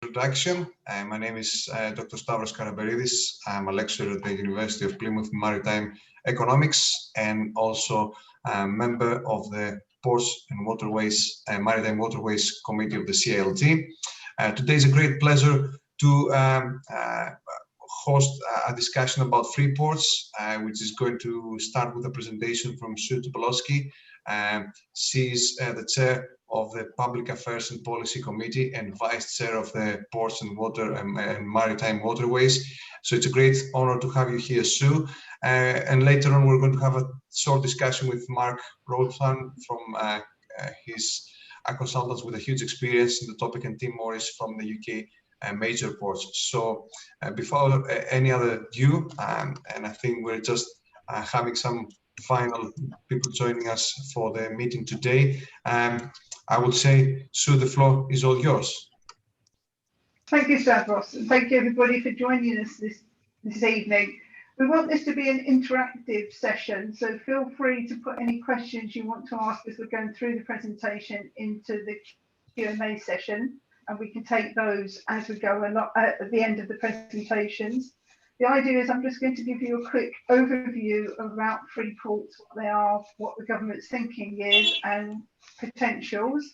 introduction. My name is Dr. Stavros Karamperidis. I'm a lecturer at the University of Plymouth in Maritime Economics and also a member of the Ports and Waterways, Maritime Waterways Committee of the CILT. Today is a great pleasure to host a discussion about Freeports, which is going to start with a presentation from Terpilowski. She's the chair of the Public Affairs and Policy Committee and vice chair of the Ports and Water and Maritime Waterways. So it's a great honor to have you here, Sue. And later on, we're going to have a short discussion with Mark Rowbotham from his consultants with a huge experience in the topic, and Tim Morris from the UK major ports. So before any other ado, and I think we're just having some final people joining us for the meeting today. I would say, Sue, the floor is all yours. Thank you, Stavros, and thank you everybody for joining us this evening. We want this to be an interactive session, so feel free to put any questions you want to ask as we're going through the presentation into the Q&A session, and we can take those as we go along at the end of the presentations. The idea is I'm just going to give you a quick overview about Freeports, what they are, what the government's thinking is, and potentials.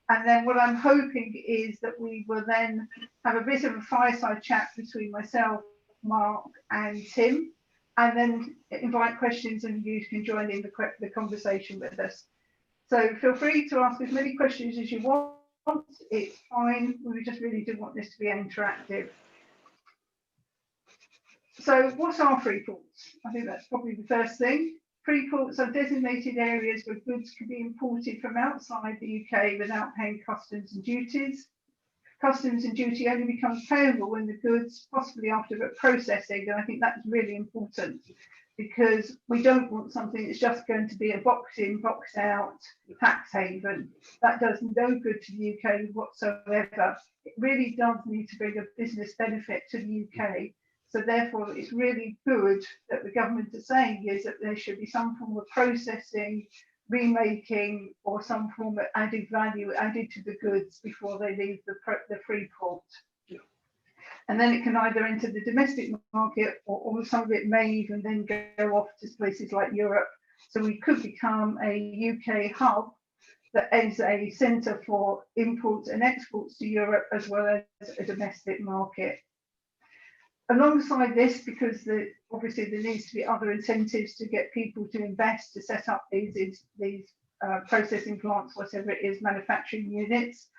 And then what I'm hoping is that we will then have a bit of a fireside chat between myself, Mark, and Tim, and then invite questions and you can join in the conversation with us. So feel free to ask as many questions as you want. It's fine. We just really do want this to be interactive. So what are Freeports? I think that's probably the first thing. Freeports are designated areas where goods can be imported from outside the UK without paying customs and duties. Customs and duty only becomes payable when the goods, possibly after processing, and I think that's really important because we don't want something that's just going to be a box in, box out tax haven. That does no good to the UK whatsoever. It really does need to bring a business benefit to the UK. So therefore, it's really good that the government is saying is that there should be some form of processing, remaking, or some form of added value added to the goods before they leave the free port. And then it can either enter the domestic market or some of it may even then go off to places like Europe. So we could become a UK hub that is a centre for imports and exports to Europe as well as a domestic market. Alongside this, because obviously there needs to be other incentives to get people to invest, to set up these processing plants, whatever it is, manufacturing units,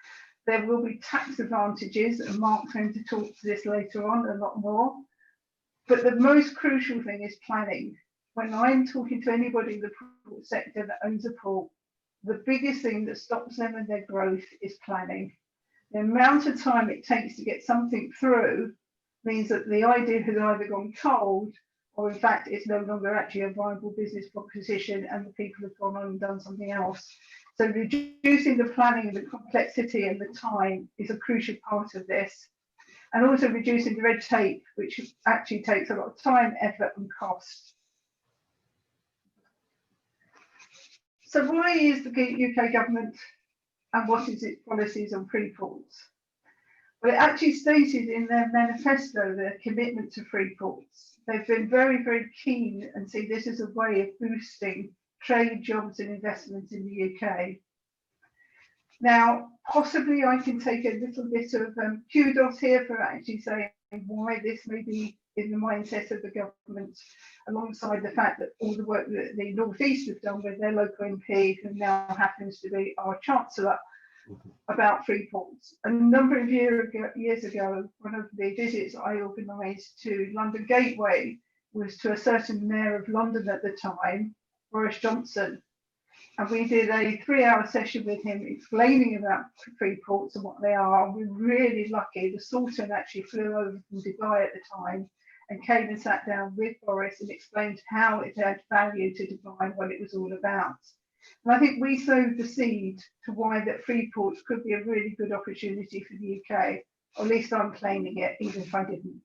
there will be tax advantages, and Mark's going to talk to this later on a lot more. But the most crucial thing is planning. When I'm talking to anybody in the port sector that owns a port, the biggest thing that stops them in their growth is planning. The amount of time it takes to get something through means that the idea has either gone cold or in fact it's no longer actually a viable business proposition and the people have gone on and done something else. So reducing the planning, the complexity and the time is a crucial part of this. And also reducing the red tape, which actually takes a lot of time, effort and cost. So why is the UK government and what is its policies on Freeports? Well, it actually stated in their manifesto their commitment to Freeports. They've been very, very keen and see this as a way of boosting trade, jobs and investment in the UK. Now, possibly I can take a little bit of kudos here for actually saying why this may be in the mindset of the government, alongside the fact that all the work that the North East have done with their local MP, who now happens to be our Chancellor, about Freeports. A number of years ago, one of the visits I organised to London Gateway was to a certain mayor of London at the time, Boris Johnson. And we did a 3-hour session with him explaining about Freeports and what they are. We were really lucky. The Sultan actually flew over from Dubai at the time and came and sat down with Boris and explained how it had value to Dubai and what it was all about. And I think we sowed the seed to why that Freeports could be a really good opportunity for the UK, or at least I'm claiming it, even if I didn't.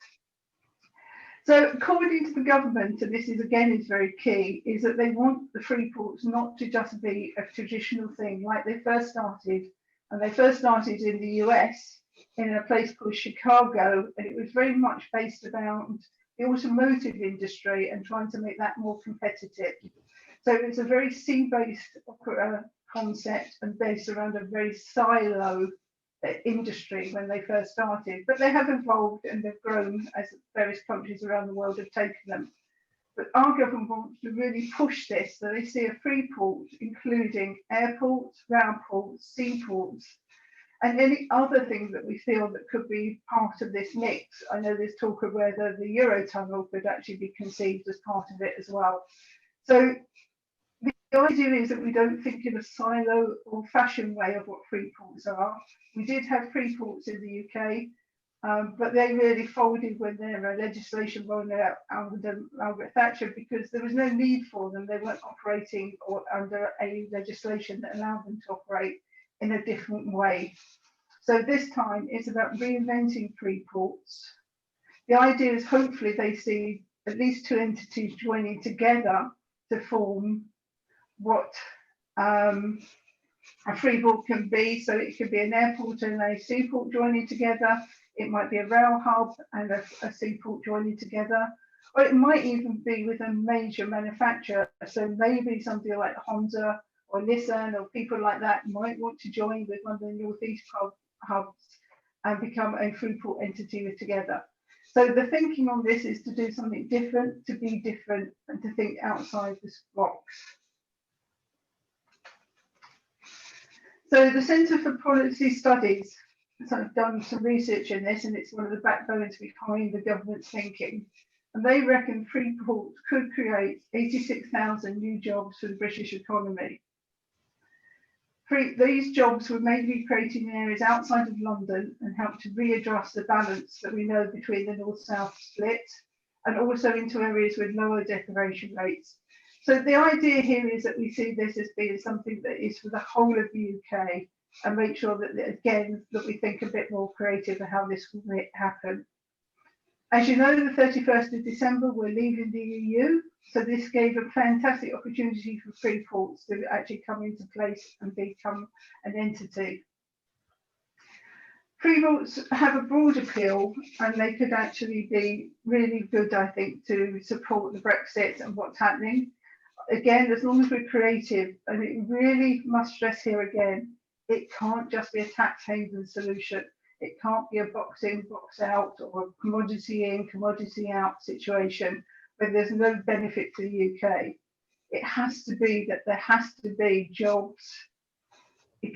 So according to the government, and this is again is very key, is that they want the Freeports not to just be a traditional thing like they first started. And they first started in the US in a place called Chicago, and it was very much based around the automotive industry and trying to make that more competitive. So it's a very sea-based concept and based around a very silo industry when they first started, but they have evolved and they've grown as various countries around the world have taken them. But our government wants to really push this, so they see a free port, including airports, ground ports, seaports, and any other thing that we feel that could be part of this mix. I know there's talk of whether the Eurotunnel could actually be conceived as part of it as well. So the idea is that we don't think in a silo or fashion way of what free ports are. We did have free ports in the UK, but they really folded when their legislation rolled out under Margaret Thatcher because there was no need for them. They weren't operating or under a legislation that allowed them to operate in a different way. So this time it's about reinventing free ports. The idea is hopefully they see at least two entities joining together to form what a free port can be. So it could be an airport and a seaport joining together. It might be a rail hub and a seaport joining together. Or it might even be with a major manufacturer. So maybe somebody like Honda or Nissan or people like that might want to join with one of the Northeast hubs and become a Freeport entity together. So the thinking on this is to do something different, to be different, and to think outside this box. So the Centre for Policy Studies has done some research in this, and it's one of the backbones behind the government's thinking. And they reckon Freeport could create 86,000 new jobs for the British economy. These jobs were mainly created in areas outside of London and help to readjust the balance that we know between the north-south split, and also into areas with lower deprivation rates. So the idea here is that we see this as being something that is for the whole of the UK and make sure that, again, that we think a bit more creative of how this will happen. As you know, the 31st of December, we're leaving the EU. So this gave a fantastic opportunity for free ports to actually come into place and become an entity. Free ports have a broad appeal and they could actually be really good, I think, to support the Brexit and what's happening. Again, as long as we're creative, and it really must stress here again, it can't just be a tax haven solution. It can't be a box in, box out, or a commodity in, commodity out situation where there's no benefit to the UK. It has to be that there has to be jobs,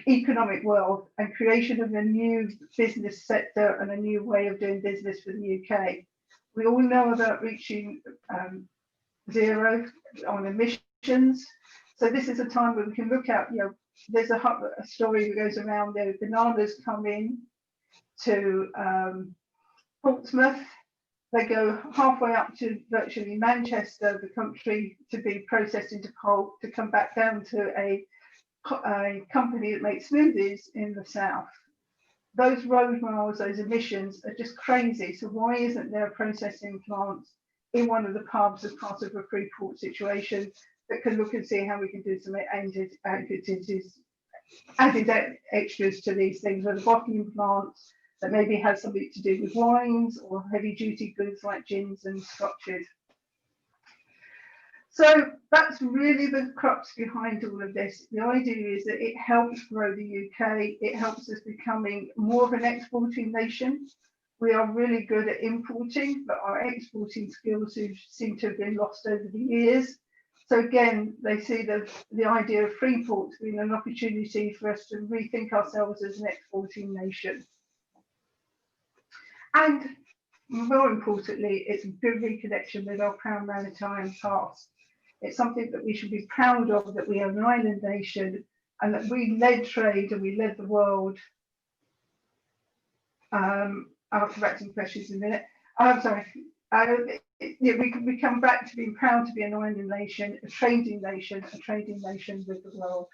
economic wealth, and creation of a new business sector and a new way of doing business for the UK. We all know about reaching zero on emissions. So this is a time where we can look at, there's a story that goes around there. Bananas come in to Portsmouth. They go halfway up to virtually Manchester, the country, to be processed into pulp, to come back down to a company that makes smoothies in the south. Those road miles, those emissions are just crazy. So why isn't there a processing plant in one of the pubs as part of a free port situation that can look and see how we can do some added extras to these things, where the bottling plants that maybe has something to do with wines or heavy duty goods like gins and scotches. So that's really the crux behind all of this. The idea is that it helps grow the UK, it helps us becoming more of an exporting nation. We are really good at importing, but our exporting skills seem to have been lost over the years. So again, they see the idea of free ports being an opportunity for us to rethink ourselves as an exporting nation. And more importantly, it's a good reconnection with our proud maritime past. It's something that we should be proud of, that we are an island nation and that we led trade and we led the world. I'll come back to the questions in a minute. I'm sorry. We come back to being proud to be an island nation, a trading nation with the world.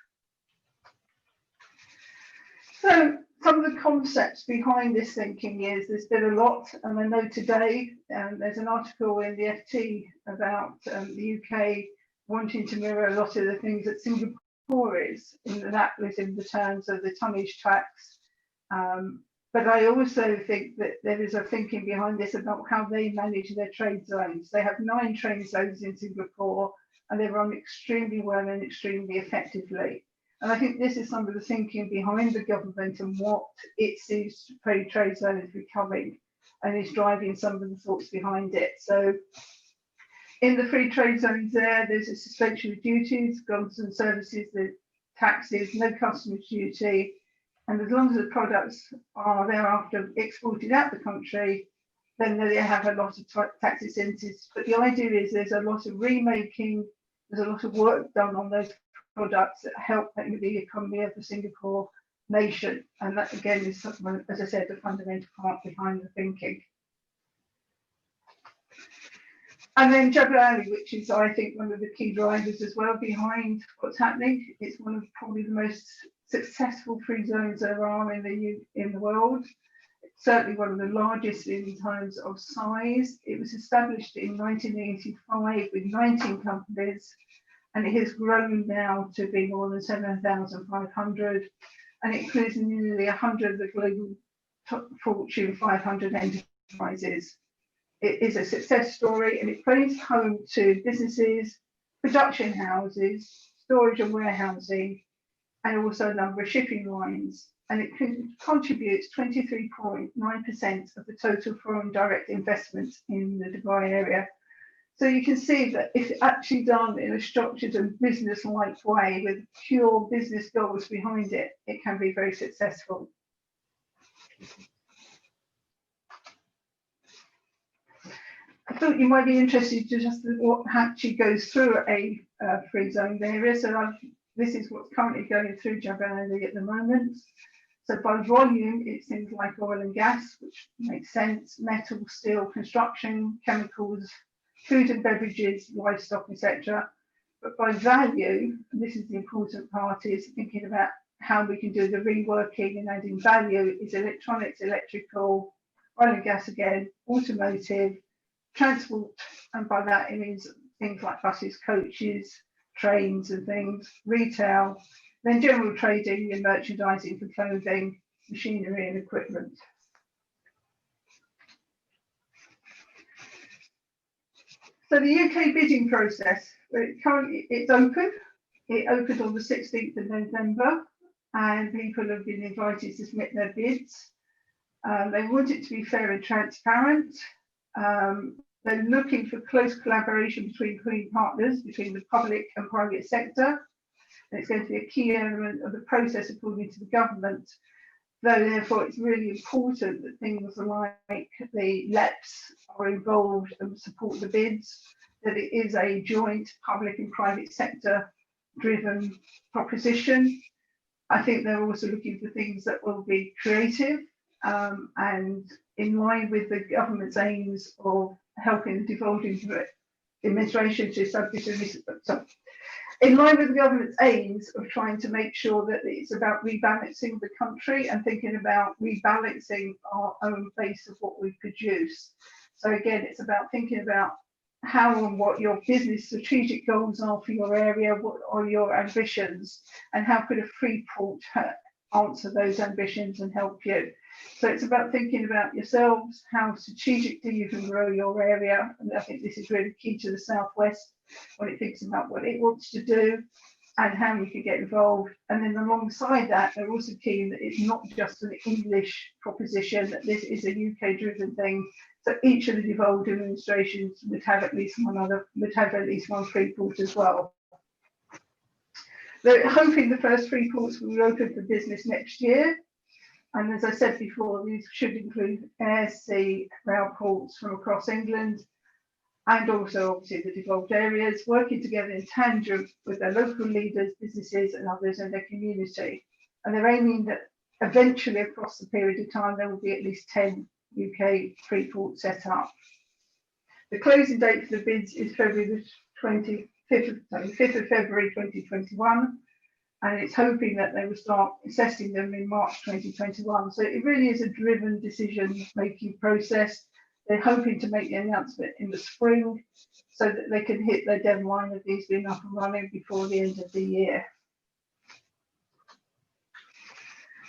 So some of the concepts behind this thinking is there's been a lot, and I know today there's an article in the FT about the UK wanting to mirror a lot of the things that Singapore is, and that was in the terms of the tonnage tax. But I also think that there is a thinking behind this about how they manage their trade zones. They have 9 trade zones in Singapore, and they run extremely well and extremely effectively. And I think this is some of the thinking behind the government and what it sees trade zones becoming, and is driving some of the thoughts behind it. So in the free trade zones there's a suspension of duties, goods and services, the taxes, no customs duty, and as long as the products are thereafter exported out the country, then they have a lot of tax incentives. But the idea is there's a lot of remaking, there's a lot of work done on those products that help the economy of the Singapore nation. And that again is, as I said, the fundamental part behind the thinking. And then Jebel Ali, which is, I think, one of the key drivers as well behind what's happening. It's one of probably the most successful free zones there are in the world. It's certainly one of the largest in terms of size. It was established in 1985 with 19 companies, and it has grown now to be more than 7,500, and it includes nearly 100 of the global Fortune 500 enterprises. It is a success story, and it plays home to businesses, production houses, storage and warehousing, and also a number of shipping lines. And it contributes 23.9% of the total foreign direct investment in the Dubai area. So you can see that if actually done in a structured and business-like way with pure business goals behind it, it can be very successful. I thought you might be interested to just what actually goes through a free zone area. So this is what's currently going through Jebel Ali at the moment. So by volume, it's things like oil and gas, which makes sense, metal, steel, construction, chemicals, food and beverages, livestock, etc. But by value, and this is the important part, is thinking about how we can do the reworking and adding value, is electronics, electrical, oil and gas again, automotive, transport, and by that it means things like buses, coaches, trains and things, retail, then general trading and merchandising for clothing, machinery and equipment. So the UK bidding process, currently it's open. It opened on the 16th of November, and people have been invited to submit their bids. They want it to be fair and transparent. They're looking for close collaboration between partners, between the public and private sector. And it's going to be a key element of the process according to the government, though therefore it's really important that things like the LEPs are involved and support the bids, that it is a joint public and private sector driven proposition. I think they're also looking for things that will be creative and in line with the government's aims of helping the devolving administration to establish in line with the government's aims of trying to make sure that it's about rebalancing the country and thinking about rebalancing our own base of what we produce. So again, it's about thinking about how and what your business strategic goals are for your area, what are your ambitions, and how could a Freeport answer those ambitions and help you. So it's about thinking about yourselves, how strategically you can grow your area, and I think this is really key to the Southwest when it thinks about what it wants to do and how you can get involved. And then alongside that, they're also keen that it's not just an English proposition, that this is a UK driven thing. So each of the devolved administrations would have at least one Freeport as well. They're hoping the first Freeports will be open for business next year. And as I said before, these should include air, sea, rail ports from across England, and also obviously the devolved areas, working together in tandem with their local leaders, businesses and others in their community. And they're aiming that eventually across the period of time, there will be at least 10 UK Freeports set up. The closing date for the bids is February the 5th of February 2021. And it's hoping that they will start assessing them in March 2021. So it really is a driven decision-making process. They're hoping to make the announcement in the spring so that they can hit their deadline of these being up and running before the end of the year.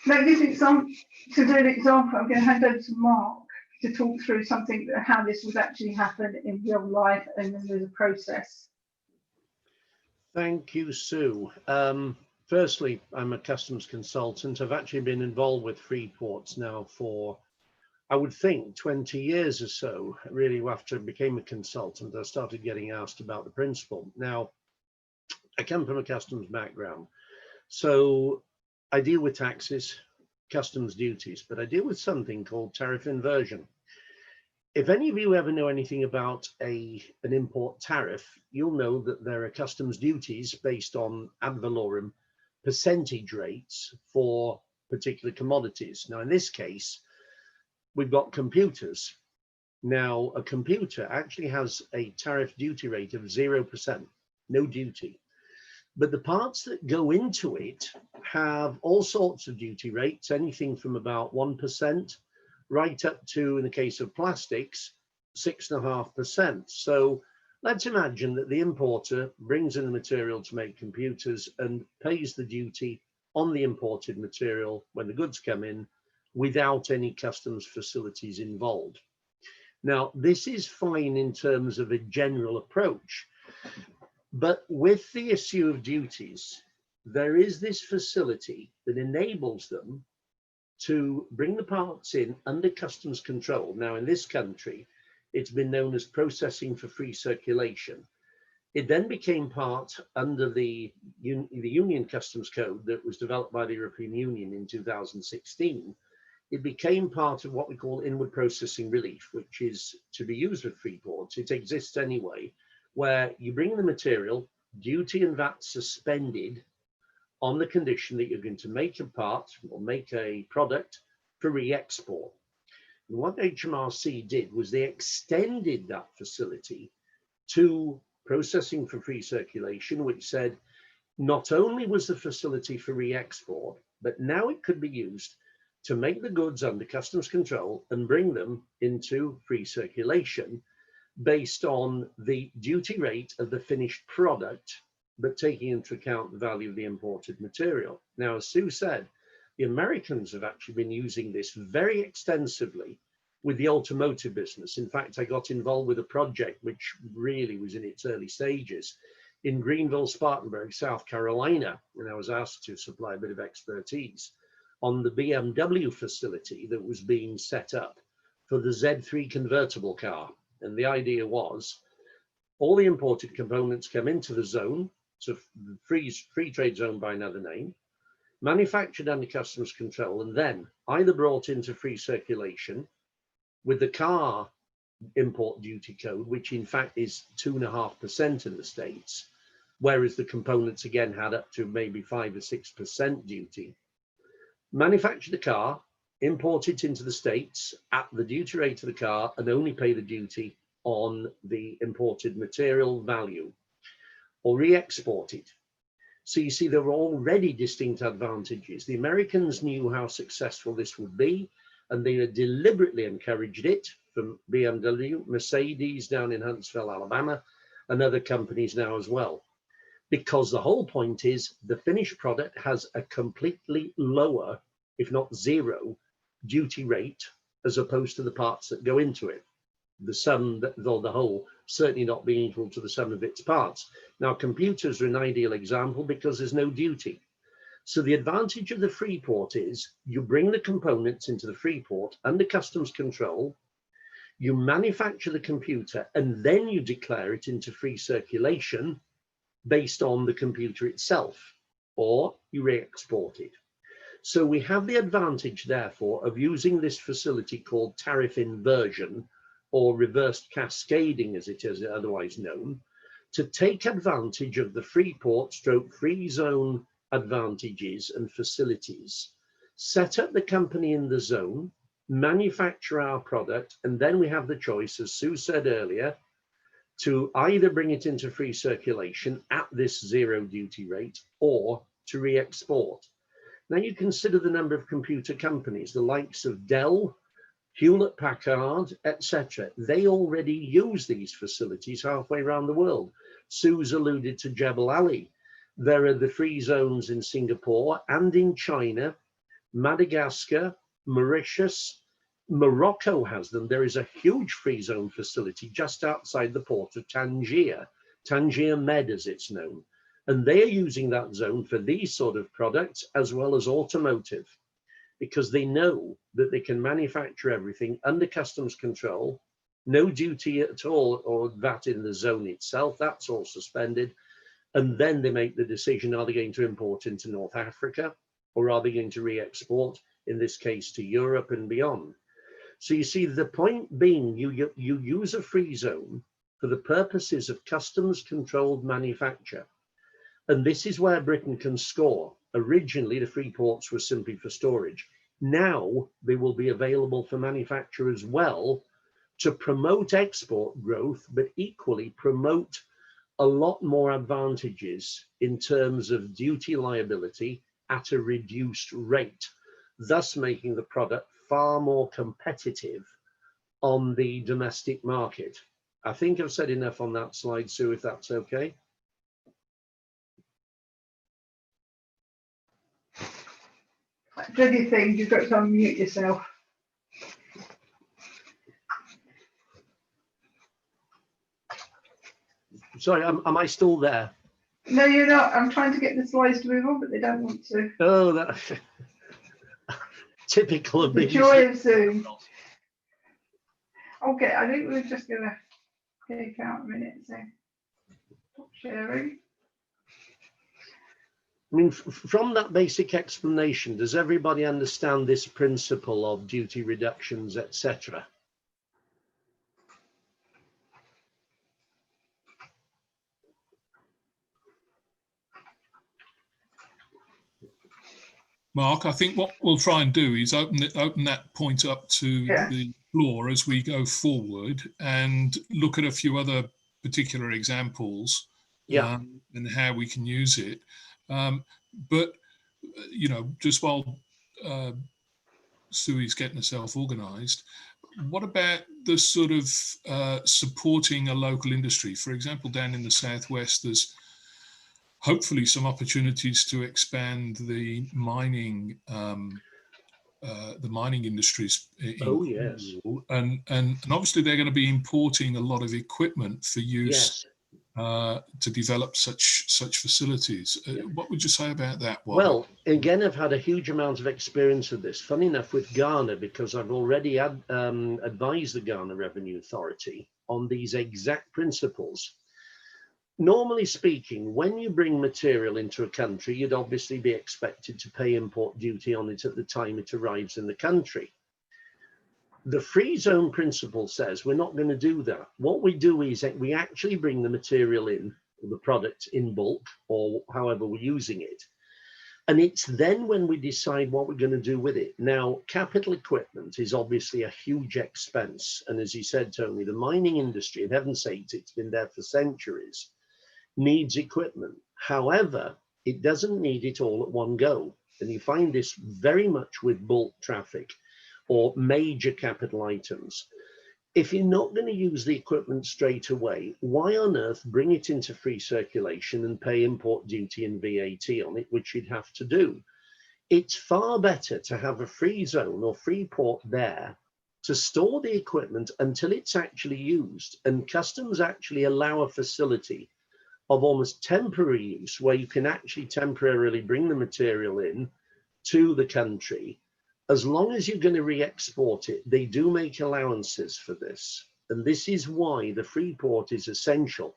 That gives example, to do an example, I'm going to hand over to Mark to talk through something, how this would actually happen in real life, and then there's a process. Thank you, Sue. Firstly, I'm a customs consultant. I've actually been involved with Freeports now for, I would think, 20 years or so. Really, after I became a consultant, I started getting asked about the principle. Now, I come from a customs background, so I deal with taxes, customs duties, but I deal with something called tariff inversion. If any of you ever know anything about an import tariff, you'll know that there are customs duties based on ad valorem percentage rates for particular commodities. Now, in this case, we've got computers. Now, a computer actually has a tariff duty rate of 0%, no duty. But the parts that go into it have all sorts of duty rates, anything from about 1% right up to, in the case of plastics, 6.5%. So let's imagine that the importer brings in the material to make computers and pays the duty on the imported material when the goods come in without any customs facilities involved. Now, this is fine in terms of a general approach, but with the issue of duties, there is this facility that enables them to bring the parts in under customs control. Now, in this country, it's been known as processing for free circulation. It then became part under the Union Customs Code that was developed by the European Union in 2016. It became part of what we call inward processing relief, which is to be used with Freeports. It exists anyway, where you bring the material, duty and VAT suspended, on the condition that you're going to make a part or make a product for re-export. And what HMRC did was they extended that facility to processing for free circulation, which said not only was the facility for re-export, but now it could be used to make the goods under customs control and bring them into free circulation based on the duty rate of the finished product, but taking into account the value of the imported material. Now, as Sue said, the Americans have actually been using this very extensively with the automotive business. In fact, I got involved with a project which really was in its early stages in Greenville, Spartanburg, South Carolina, when I was asked to supply a bit of expertise on the BMW facility that was being set up for the Z3 convertible car. And the idea was all the imported components come into the zone, so free trade zone by another name, manufactured under customs control, and then either brought into free circulation with the car import duty code, which in fact is 2.5% in the States, whereas the components again had up to maybe 5 or 6% duty. Manufacture the car, import it into the States at the duty rate of the car, and only pay the duty on the imported material value, or re-export it. So you see, there were already distinct advantages. The Americans knew how successful this would be, and they had deliberately encouraged it, from BMW, Mercedes down in Huntsville, Alabama, and other companies now as well. Because the whole point is the finished product has a completely lower, if not zero, duty rate as opposed to the parts that go into it. The sum, or the whole, certainly not being equal to the sum of its parts. Now, computers are an ideal example because there's no duty. So the advantage of the Freeport is you bring the components into the Freeport under customs control, you manufacture the computer, and then you declare it into free circulation based on the computer itself, or you re-export it. So we have the advantage, therefore, of using this facility called tariff inversion, or reversed cascading, as it is otherwise known, to take advantage of the Freeport stroke free zone advantages and facilities, set up the company in the zone, manufacture our product, and then we have the choice, as Sue said earlier, to either bring it into free circulation at this zero duty rate or to re-export. Now you consider the number of computer companies, the likes of Dell, Hewlett-Packard, etc. They already use these facilities halfway around the world. Sue's alluded to Jebel Ali. There are the free zones in Singapore and in China, Madagascar, Mauritius, Morocco has them. There is a huge free zone facility just outside the port of Tangier, Tangier Med as it's known. And they are using that zone for these sort of products as well as automotive, because they know that they can manufacture everything under customs control, no duty at all or VAT in the zone itself, that's all suspended. And then they make the decision, are they going to import into North Africa or are they going to re-export, in this case, to Europe and beyond? So you see, the point being, you use a free zone for the purposes of customs controlled manufacture. And this is where Britain can score. Originally, the free ports were simply for storage. Now they will be available for manufacture as well to promote export growth, but equally promote a lot more advantages in terms of duty liability at a reduced rate, thus making the product far more competitive on the domestic market. I think I've said enough on that slide, Sue, if that's okay. Bloody thing, you've got to unmute yourself. Sorry, am I still there? No, you're not. I'm trying to get the slides to move on, but they don't want to. Oh, that typical of The me. joy of Zoom. Okay, I think we're just going to take out a minute and say, stop sharing. I mean, from that basic explanation, does everybody understand this principle of duty reductions, etc.? Mark, I think what we'll try and do is open that point up to the floor as we go forward and look at a few other particular examples and how we can use it. But, you know, just while Sue's getting herself organised, what about the sort of supporting a local industry? For example, down in the southwest, there's hopefully some opportunities to expand the mining industries. Oh yes, and obviously they're going to be importing a lot of equipment for use to develop such facilities. What would you say about that? Well, again, I've had a huge amount of experience with this. Funny enough, with Ghana, because I've already advised the Ghana Revenue Authority on these exact principles. Normally speaking, when you bring material into a country, you'd obviously be expected to pay import duty on it at the time it arrives in the country. The free zone principle says we're not going to do that. What we do is that we actually bring the material in, the product in bulk, or however we're using it. And it's then when we decide what we're going to do with it. Now, capital equipment is obviously a huge expense. And as you said, Tony, the mining industry, in heaven's sakes, it's been there for centuries, needs equipment. However, it doesn't need it all at one go. And you find this very much with bulk traffic or major capital items. If you're not going to use the equipment straight away, why on earth bring it into free circulation and pay import duty and VAT on it, which you'd have to do? It's far better to have a free zone or free port there to store the equipment until it's actually used, and customs actually allow a facility of almost temporary use where you can actually temporarily bring the material in to the country. As long as you're going to re-export it, they do make allowances for this. And this is why the free port is essential.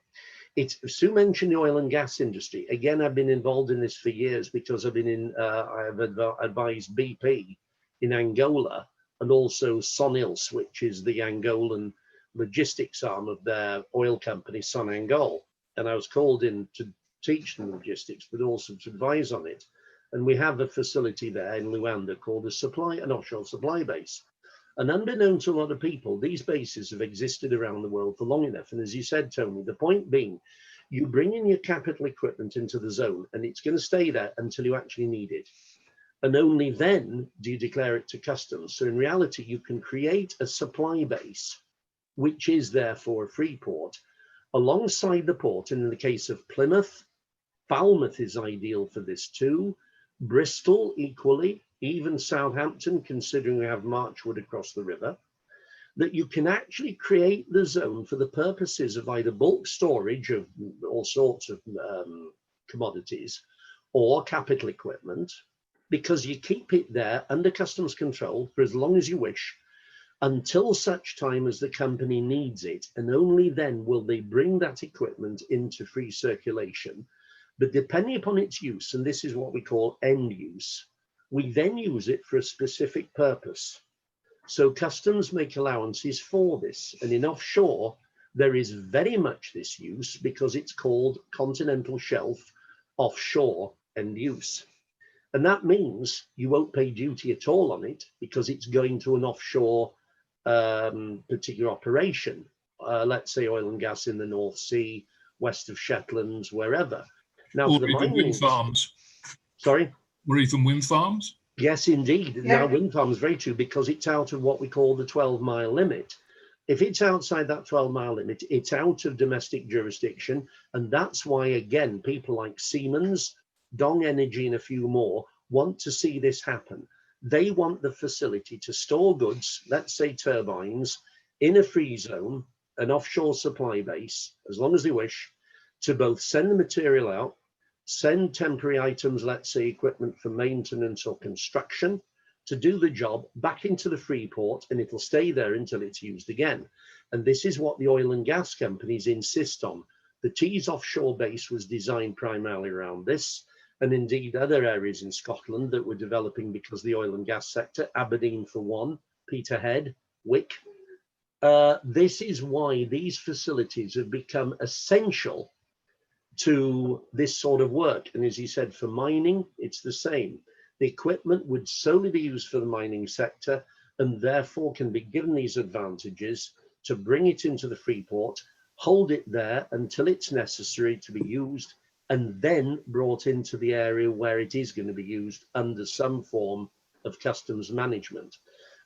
Sue mentioned the oil and gas industry. Again, I've been involved in this for years because I've been I've advised BP in Angola and also Sonils, which is the Angolan logistics arm of their oil company, Sonangol. And I was called in to teach them logistics, but also to advise on it. And we have a facility there in Luanda called an offshore supply base. And unbeknown to a lot of people, these bases have existed around the world for long enough. And as you said, Tony, the point being, you bring in your capital equipment into the zone and it's going to stay there until you actually need it. And only then do you declare it to customs. So in reality, you can create a supply base, which is therefore a free port, alongside the port. And in the case of Plymouth, Falmouth is ideal for this too. Bristol equally, even Southampton, considering we have Marchwood across the river, that you can actually create the zone for the purposes of either bulk storage of all sorts of commodities or capital equipment, because you keep it there under customs control for as long as you wish, until such time as the company needs it, and only then will they bring that equipment into free circulation. But depending upon its use, and this is what we call end use, we then use it for a specific purpose. So customs make allowances for this, and in offshore, there is very much this use because it's called continental shelf offshore end use. And that means you won't pay duty at all on it because it's going to an offshore particular operation. Let's say oil and gas in the North Sea, west of Shetland, wherever. Now, or for the even mining, wind farms. Sorry? Or even wind farms? Yes, indeed. Yeah. Now, wind farms, very true, because it's out of what we call the 12-mile limit. If it's outside that 12-mile limit, it's out of domestic jurisdiction. And that's why, again, people like Siemens, Dong Energy, and a few more want to see this happen. They want the facility to store goods, let's say turbines, in a free zone, an offshore supply base, as long as they wish, to both send the material out, send temporary items, let's say equipment for maintenance or construction, to do the job back into the free port, and it'll stay there until it's used again. And this is what the oil and gas companies insist on. The Tees offshore base was designed primarily around this, and indeed other areas in Scotland that were developing because the oil and gas sector, Aberdeen for one, Peterhead, Wick. This is why these facilities have become essential to this sort of work. And as he said, for mining, it's the same. The equipment would solely be used for the mining sector and therefore can be given these advantages to bring it into the free port, hold it there until it's necessary to be used, and then brought into the area where it is going to be used under some form of customs management.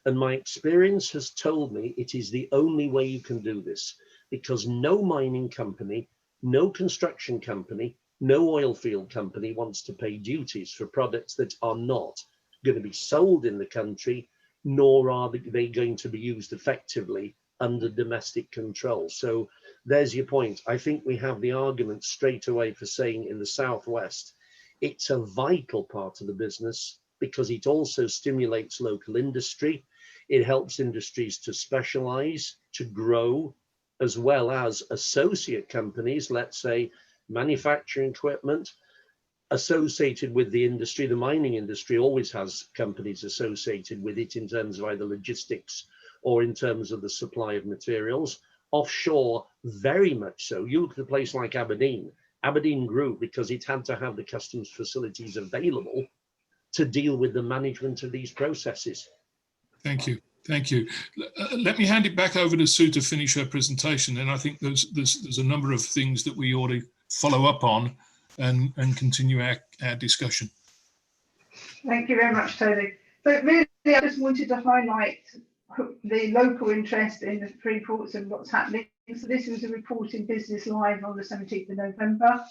And my experience has told me it is the only way you can do this, because no mining company, no construction company, no oil field company wants to pay duties for products that are not going to be sold in the country, nor are they going to be used effectively under domestic control. So there's your point. I think we have the argument straight away for saying in the Southwest, it's a vital part of the business because it also stimulates local industry. It helps industries to specialize, to grow, as well as associate companies, let's say manufacturing equipment associated with the industry. The mining industry always has companies associated with it in terms of either logistics or in terms of the supply of materials. Offshore, very much so. You look at a place like Aberdeen. Aberdeen grew because it had to have the customs facilities available to deal with the management of these processes. Thank you. Thank you. Let me hand it back over to Sue to finish her presentation. And I think there's a number of things that we ought to follow up on and continue our discussion. Thank you very much, Tony. So really, I just wanted to highlight the local interest in the free ports and what's happening. So this was a report in Business Live on the 17th of November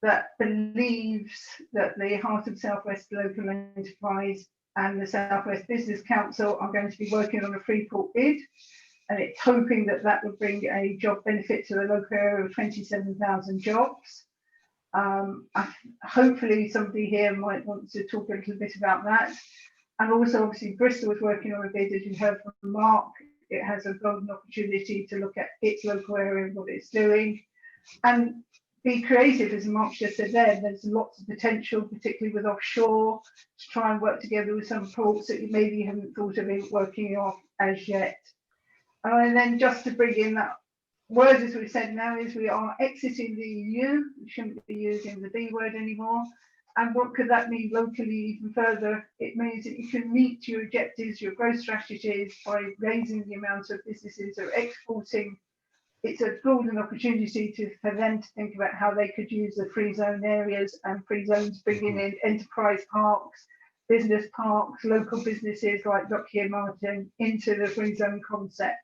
that believes that the Heart of Southwest Local Enterprise and the Southwest Business Council are going to be working on a free port bid, and it's hoping that that will bring a job benefit to the local area of 27,000 jobs. Hopefully somebody here might want to talk a little bit about that. And also obviously Bristol is working on a bid, as you heard from Mark. It has a golden opportunity to look at its local area and what it's doing and be creative, as Mark just said there. There's lots of potential, particularly with offshore, to try and work together with some ports that you maybe haven't thought of working off as yet. And then just to bring in that word, as we said now, is we are exiting the EU. We shouldn't be using the B word anymore. And what could that mean locally even further? It means that you can meet your objectives, your growth strategies by raising the amount of businesses that are exporting. It's a golden opportunity for them to think about how they could use the free zone areas and free zones, bringing in enterprise parks, business parks, local businesses like Lockheed Martin into the free zone concept.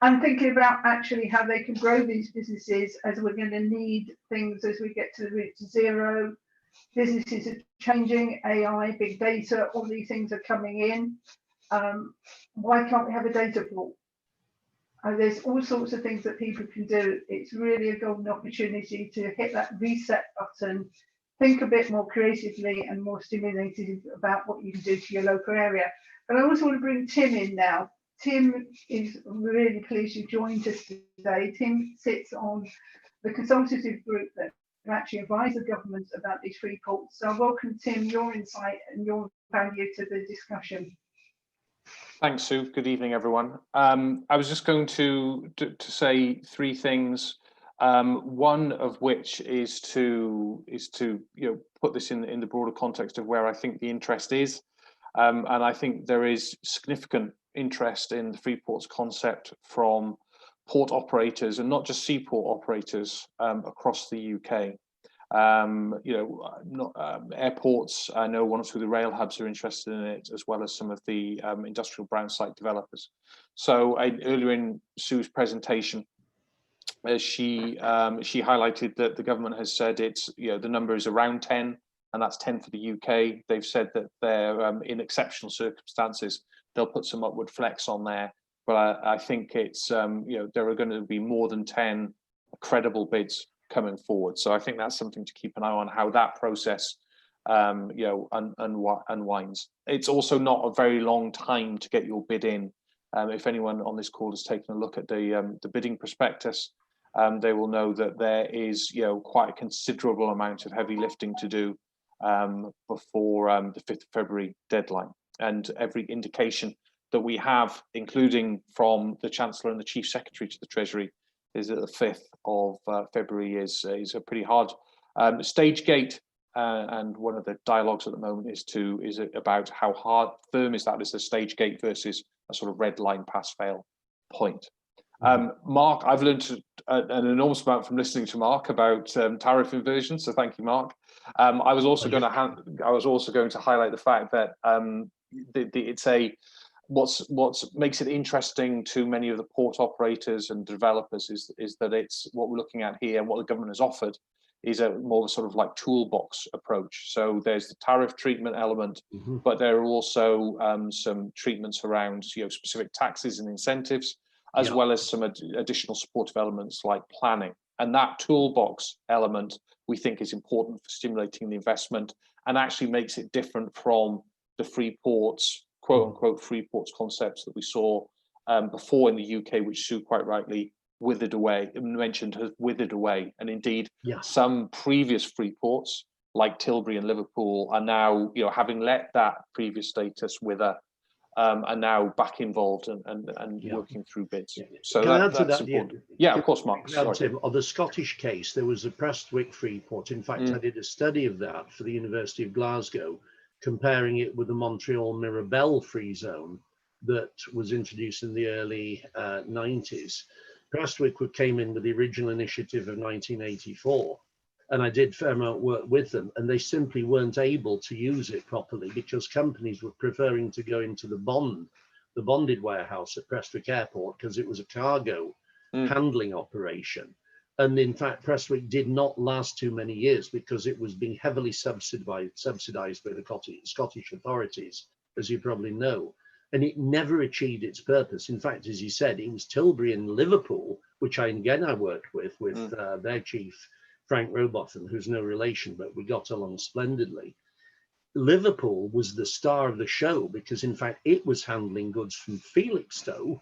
And thinking about actually how they can grow these businesses, as we're going to need things as we get to the route to zero, Businesses are changing, AI, big data, all these things are coming in. Why can't we have a data pool? There's all sorts of things that people can do. It's really a golden opportunity to hit that reset button, think a bit more creatively and more stimulated about what you can do to your local area. But I also want to bring Tim in now. Tim is really pleased you joined us today. Tim sits on the consultative group that actually advise the government about these free ports. So welcome, Tim, your insight and your value to the discussion. Thanks, Sue. Good evening, everyone. I was just going to say three things. One of which is to put this in the broader context of where I think the interest is, and I think there is significant interest in the Freeports concept from port operators, and not just seaport operators across the UK. Airports, I know one or two of the rail hubs are interested in it, as well as some of the industrial brown site developers. So earlier in Sue's presentation, she highlighted that the government has said it's, the number is around 10, and that's 10 for the UK. They've said that they're in exceptional circumstances, they'll put some upward flex on there. But I think it's, there are going to be more than 10 credible bids coming forward. So I think that's something to keep an eye on, how that process unwinds. It's also not a very long time to get your bid in. If anyone on this call has taken a look at the bidding prospectus, they will know that there is quite a considerable amount of heavy lifting to do before the 5th of February deadline. And every indication that we have, including from the Chancellor and the Chief Secretary to the Treasury, is that the 5th of February is a pretty hard stage gate, and one of the dialogues at the moment is about how hard firm is that as a stage gate versus a sort of red line pass fail point. Mark, I've learned an enormous amount from listening to Mark about tariff inversion, so thank you, Mark. I was also going to highlight the fact that what makes it interesting to many of the port operators and developers is that it's what we're looking at here, what the government has offered is a more sort of like toolbox approach. So there's the tariff treatment element, but there are also some treatments around specific taxes and incentives, as well as some additional supportive elements like planning. And that toolbox element we think is important for stimulating the investment, and actually makes it different from the free ports, quote unquote free ports concepts that we saw before in the UK, which Sue quite rightly mentioned has withered away. And indeed, some previous free ports like Tilbury and Liverpool are now, having let that previous status wither, are now back involved and working through bids. So that's important. Yeah, of course, Mark. Tim, on the Scottish case, there was a Prestwick Freeport. In fact, I did a study of that for the University of Glasgow, comparing it with the Montreal Mirabel free zone that was introduced in the early 90s. Prestwick came in with the original initiative of 1984, and I did fair amount of work with them, and they simply weren't able to use it properly because companies were preferring to go into the bonded warehouse at Prestwick Airport because it was a cargo handling operation. And in fact, Prestwick did not last too many years because it was being heavily subsidized by the Scottish authorities, as you probably know. And it never achieved its purpose. In fact, as you said, it was Tilbury and Liverpool, which I worked with their chief, Frank Rowbotham, who's no relation, but we got along splendidly. Liverpool was the star of the show because, in fact, it was handling goods from Felixstowe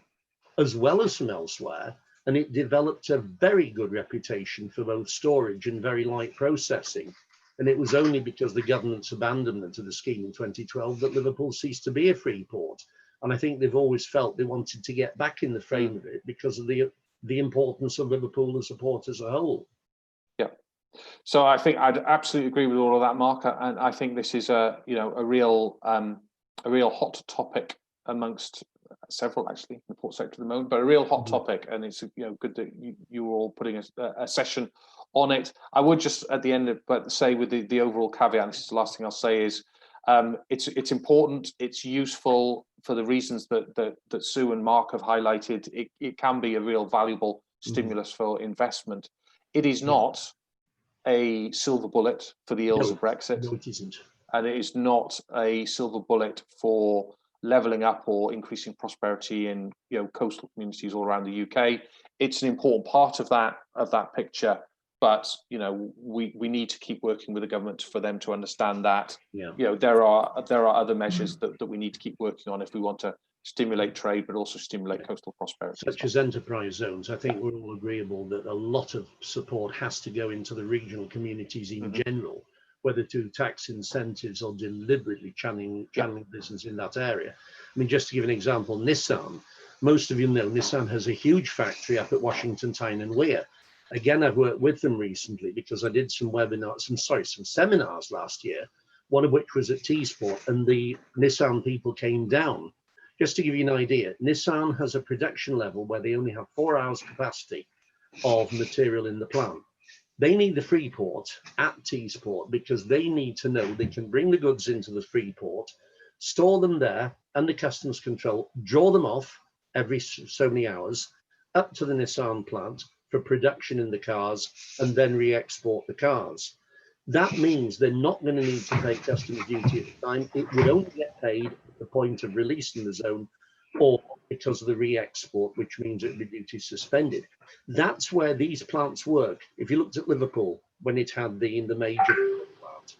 as well as from elsewhere. And it developed a very good reputation for both storage and very light processing. And it was only because the government's abandonment of the scheme in 2012 that Liverpool ceased to be a free port. And I think they've always felt they wanted to get back in the frame of it because of the importance of Liverpool as a port as a whole. Yeah. So I think I'd absolutely agree with all of that, Mark. And I think this is a real hot topic amongst several actually in the port sector at the moment, but a real hot topic, and it's good that you were all putting a session on it. I would just at the end say with the overall caveat, and this is the last thing I'll say, is it's important, it's useful for the reasons that Sue and Mark have highlighted. It can be a real valuable stimulus for investment. It is not a silver bullet for the ills of Brexit. No, it isn't. And it is not a silver bullet for levelling up or increasing prosperity in coastal communities all around the UK. It's an important part of that picture, but we need to keep working with the government for them to understand that there are other measures that we need to keep working on if we want to stimulate trade, but also stimulate coastal prosperity. Such as enterprise zones. I think we're all agreeable that a lot of support has to go into the regional communities in general, whether through tax incentives or deliberately channeling business in that area. I mean, just to give an example, Nissan, most of you know, Nissan has a huge factory up at Washington Tyne and Weir. Again, I've worked with them recently because I did some seminars last year, one of which was at T-Sport, and the Nissan people came down. Just to give you an idea, Nissan has a production level where they only have 4 hours capacity of material in the plant. They need the Freeport at T-Sport because they need to know they can bring the goods into the Freeport, store them there under customs control, draw them off every so many hours up to the Nissan plant for production in the cars, and then re-export the cars. That means they're not going to need to pay customs duty at the time. It would only get paid at the point of releasing the zone or because of the re-export, which means it would be duty suspended. That's where these plants work. If you looked at Liverpool when it had the major plant,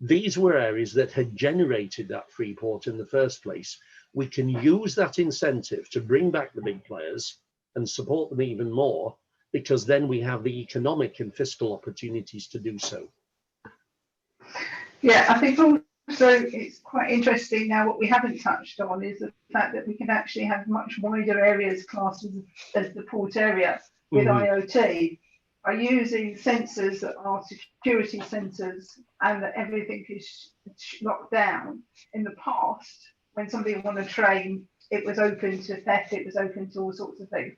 these were areas that had generated that Freeport in the first place. We can use that incentive to bring back the big players and support them even more, because then we have the economic and fiscal opportunities to do so. Yeah, I think also it's quite interesting now. What we haven't touched on is the fact that we can actually have much wider areas classed as the port area with IoT by using sensors that are security sensors, and that everything is locked down. In the past, when somebody on a train, it was open to theft, it was open to all sorts of things.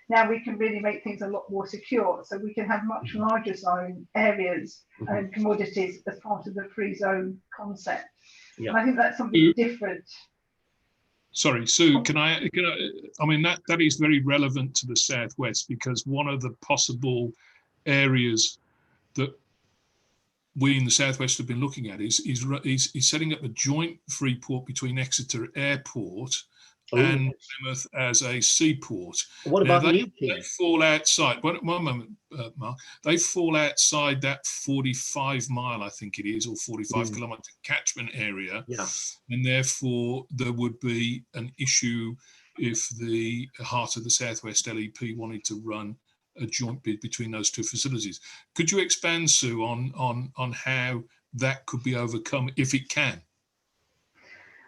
Now we can really make things a lot more secure, so we can have much larger zone areas and commodities as part of the free zone concept. Yeah. And I think that's something different. Sorry, Sue, can I mean, that is very relevant to the Southwest, because one of the possible areas that we in the Southwest have been looking at is setting up a joint free port between Exeter Airport and Plymouth as a seaport. What about they fall outside, one moment, Mark, they fall outside that 45 mile, I think it is, or 45 kilometre catchment area. Yeah. And therefore there would be an issue if the Heart of the Southwest LEP wanted to run a joint bid between those two facilities. Could you expand, Sue, on how that could be overcome if it can?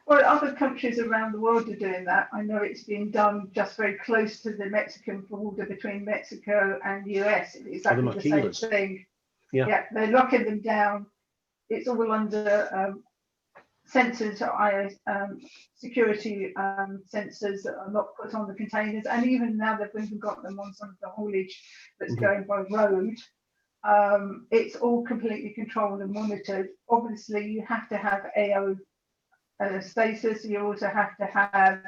Well, other countries around the world are doing that. I know it's being done just very close to the Mexican border between Mexico and the US. It's exactly the same thing. Yeah, they're locking them down. It's all under sensors, security sensors that are not put on the containers. And even now they've even got them on some of the haulage that's going by road. It's all completely controlled and monitored. Obviously, you have to have AO status. You also have to have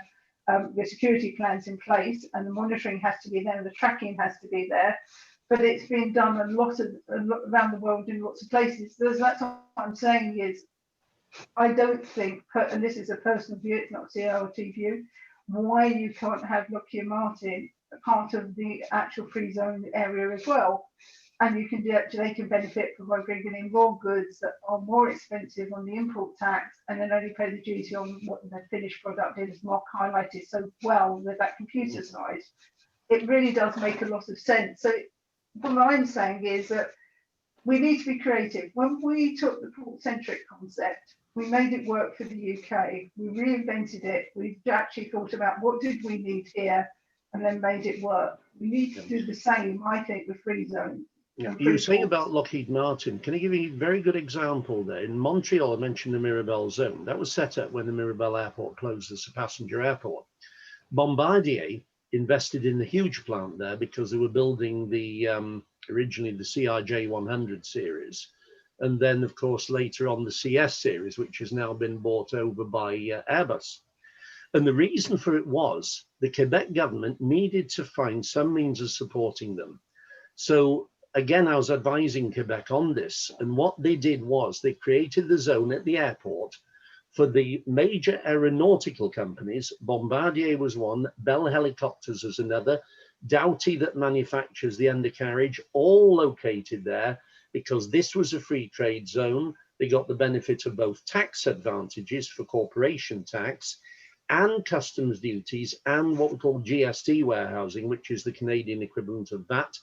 your security plans in place, and the monitoring has to be there, and the tracking has to be there. But it's been done a lot around the world in lots of places. That's what I'm saying is, I don't think, and this is a personal view, it's not a CILT view, why you can't have Lockheed Martin a part of the actual free zone area as well. And you can they can benefit from bringing in raw goods that are more expensive on the import tax, and then only pay the duty on what the finished product is. Mark highlighted so well with that computer side. It really does make a lot of sense. So what I'm saying is that we need to be creative. When we took the port-centric concept, we made it work for the UK. We reinvented it. We actually thought about what did we need here, and then made it work. We need to do the same, I think, with free zone. Yeah. You were saying about Lockheed Martin. Can I give you a very good example there? In Montreal, I mentioned the Mirabel zone. That was set up when the Mirabel airport closed as a passenger airport. Bombardier invested in the huge plant there because they were building the originally the CRJ-100 series. And then, of course, later on the CS series, which has now been bought over by Airbus. And the reason for it was the Quebec government needed to find some means of supporting them. So again, I was advising Quebec on this, and what they did was they created the zone at the airport for the major aeronautical companies. Bombardier was one, Bell Helicopters was another, Doughty that manufactures the undercarriage, all located there because this was a free trade zone. They got the benefit of both tax advantages for corporation tax and customs duties and what we call GST warehousing, which is the Canadian equivalent of that.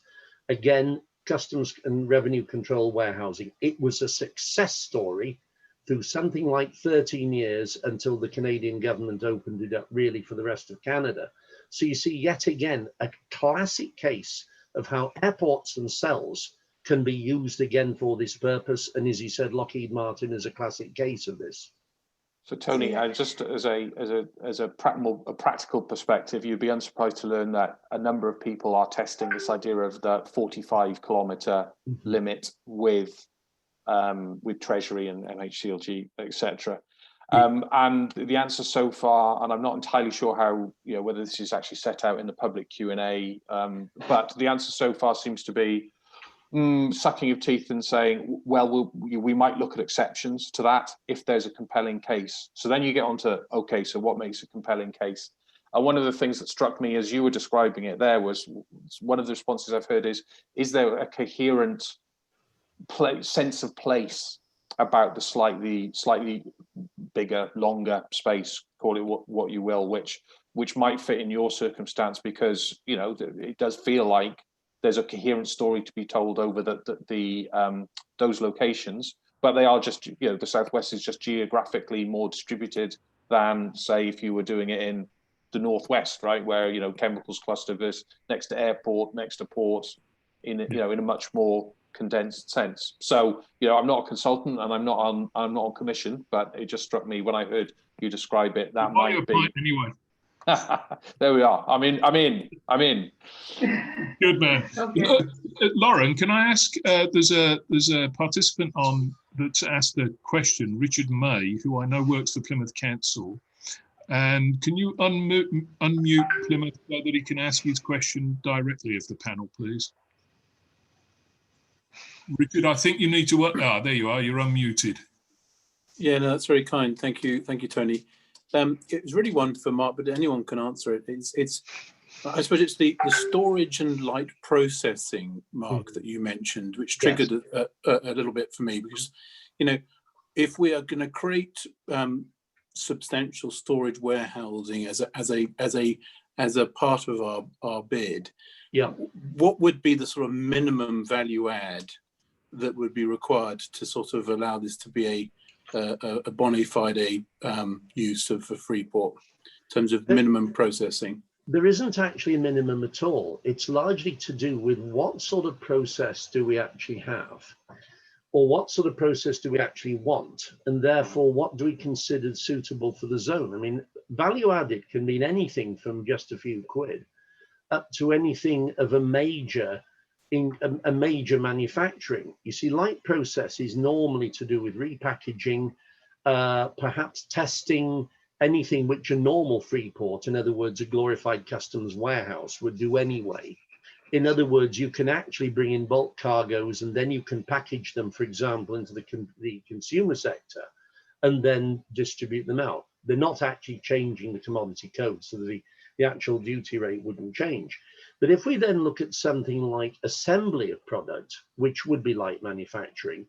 Again, customs and revenue control warehousing. It was a success story through something like 13 years until the Canadian government opened it up really for the rest of Canada. So you see yet again a classic case of how airports themselves can be used again for this purpose. And as you said, Lockheed Martin is a classic case of this. So Tony, just as a practical perspective, you'd be unsurprised to learn that a number of people are testing this idea of the 45-kilometre limit with Treasury and MHCLG, etc. And the answer so far, and I'm not entirely sure how, whether this is actually set out in the public Q&A, but the answer so far seems to be sucking of teeth and saying, well, we might look at exceptions to that if there's a compelling case. So then you get on to, okay, so what makes a compelling case? And one of the things that struck me as you were describing it there was, one of the responses I've heard is there a coherent sense of place about the slightly bigger, longer space, call it what you will, which might fit in your circumstance, because it does feel like there's a coherent story to be told over those locations, but they are just, the Southwest is just geographically more distributed than, say, if you were doing it in the Northwest, right, where chemicals cluster versus next to airport, next to ports, in a much more condensed sense. So I'm not a consultant and I'm not on commission, but it just struck me when I heard you describe it, that might be anyway. There we are. I'm in. Good man. Okay. Lauren, can I ask? There's a participant on that's asked a question, Richard May, who I know works for Plymouth Council. And can you unmute Plymouth so that he can ask his question directly of the panel, please? Richard, I think you need to. There you are. You're unmuted. Yeah, no, that's very kind. Thank you, Tony. It was really wonderful, Mark, but anyone can answer it. It's I suppose it's the storage and light processing, Mark, that you mentioned, which triggered a little bit for me, because if we are going to create substantial storage warehousing as a part of our bid, what would be the sort of minimum value add that would be required to sort of allow this to be a bona fide use of a Freeport in terms of minimum processing? There isn't actually a minimum at all. It's largely to do with what sort of process do we actually have, or what sort of process do we actually want, and therefore what do we consider suitable for the zone. I mean, value added can mean anything from just a few quid up to anything of a major manufacturing. You see, light process is normally to do with repackaging, perhaps testing, anything which a normal Freeport, in other words, a glorified customs warehouse, would do anyway. In other words, you can actually bring in bulk cargoes and then you can package them, for example, into the consumer sector and then distribute them out. They're not actually changing the commodity code, so the actual duty rate wouldn't change. But if we then look at something like assembly of product, which would be light manufacturing,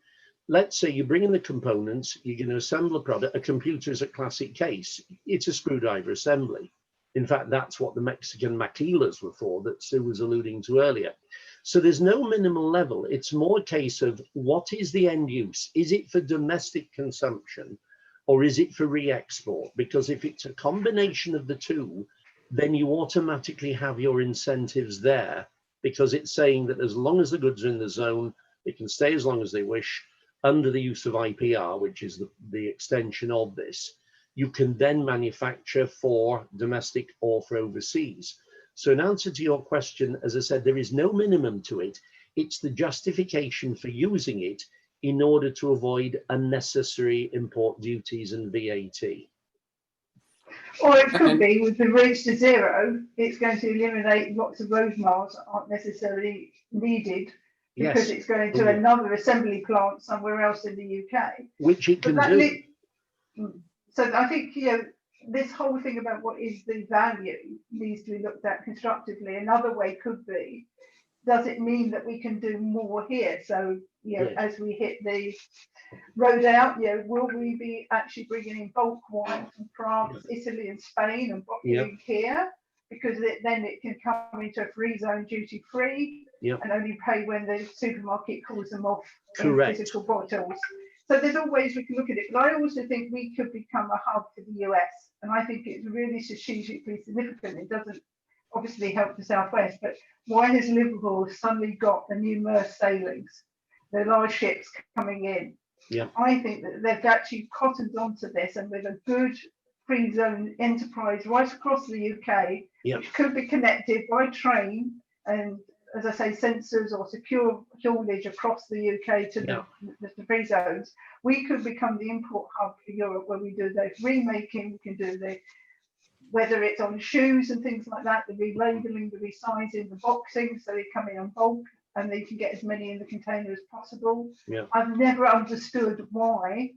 let's say you bring in the components, you're going to assemble a product. A computer is a classic case. It's a screwdriver assembly. In fact, that's what the Mexican maquilas were for that Sue was alluding to earlier. So there's no minimal level. It's more a case of what is the end use? Is it for domestic consumption or is it for re-export? Because if it's a combination of the two, then you automatically have your incentives there, because it's saying that as long as the goods are in the zone, they can stay as long as they wish under the use of IPR, which is the extension of this. You can then manufacture for domestic or for overseas. So in answer to your question, as I said, there is no minimum to it. It's the justification for using it in order to avoid unnecessary import duties and VAT. Or it could be with the reach to zero, it's going to eliminate lots of road miles that aren't necessarily needed because it's going to another assembly plant somewhere else in the UK. Which it can do. So I think, this whole thing about what is the value needs to be looked at constructively. Another way could be, does it mean that we can do more here? So, as we hit the road out, will we be actually bringing in bulk wine from France, Italy and Spain and bottling here? Because then it can come into a free zone duty free and only pay when the supermarket calls them off in physical bottles. So there's always we can look at it, but I also think we could become a hub for the US, and I think it's really strategically significant. It doesn't obviously help the Southwest, but why has Liverpool suddenly got the new Mersey sailings, the large ships coming in? I think that they've actually cottoned onto this, and with a good free zone enterprise right across the UK, which could be connected by train and, as I say, sensors or secure haulage across the UK to the free zones, we could become the import hub for Europe, where we do the remaking, we can do whether it's on shoes and things like that, the relabeling, the resizing, the boxing, so they come in on bulk and they can get as many in the container as possible. I've never understood why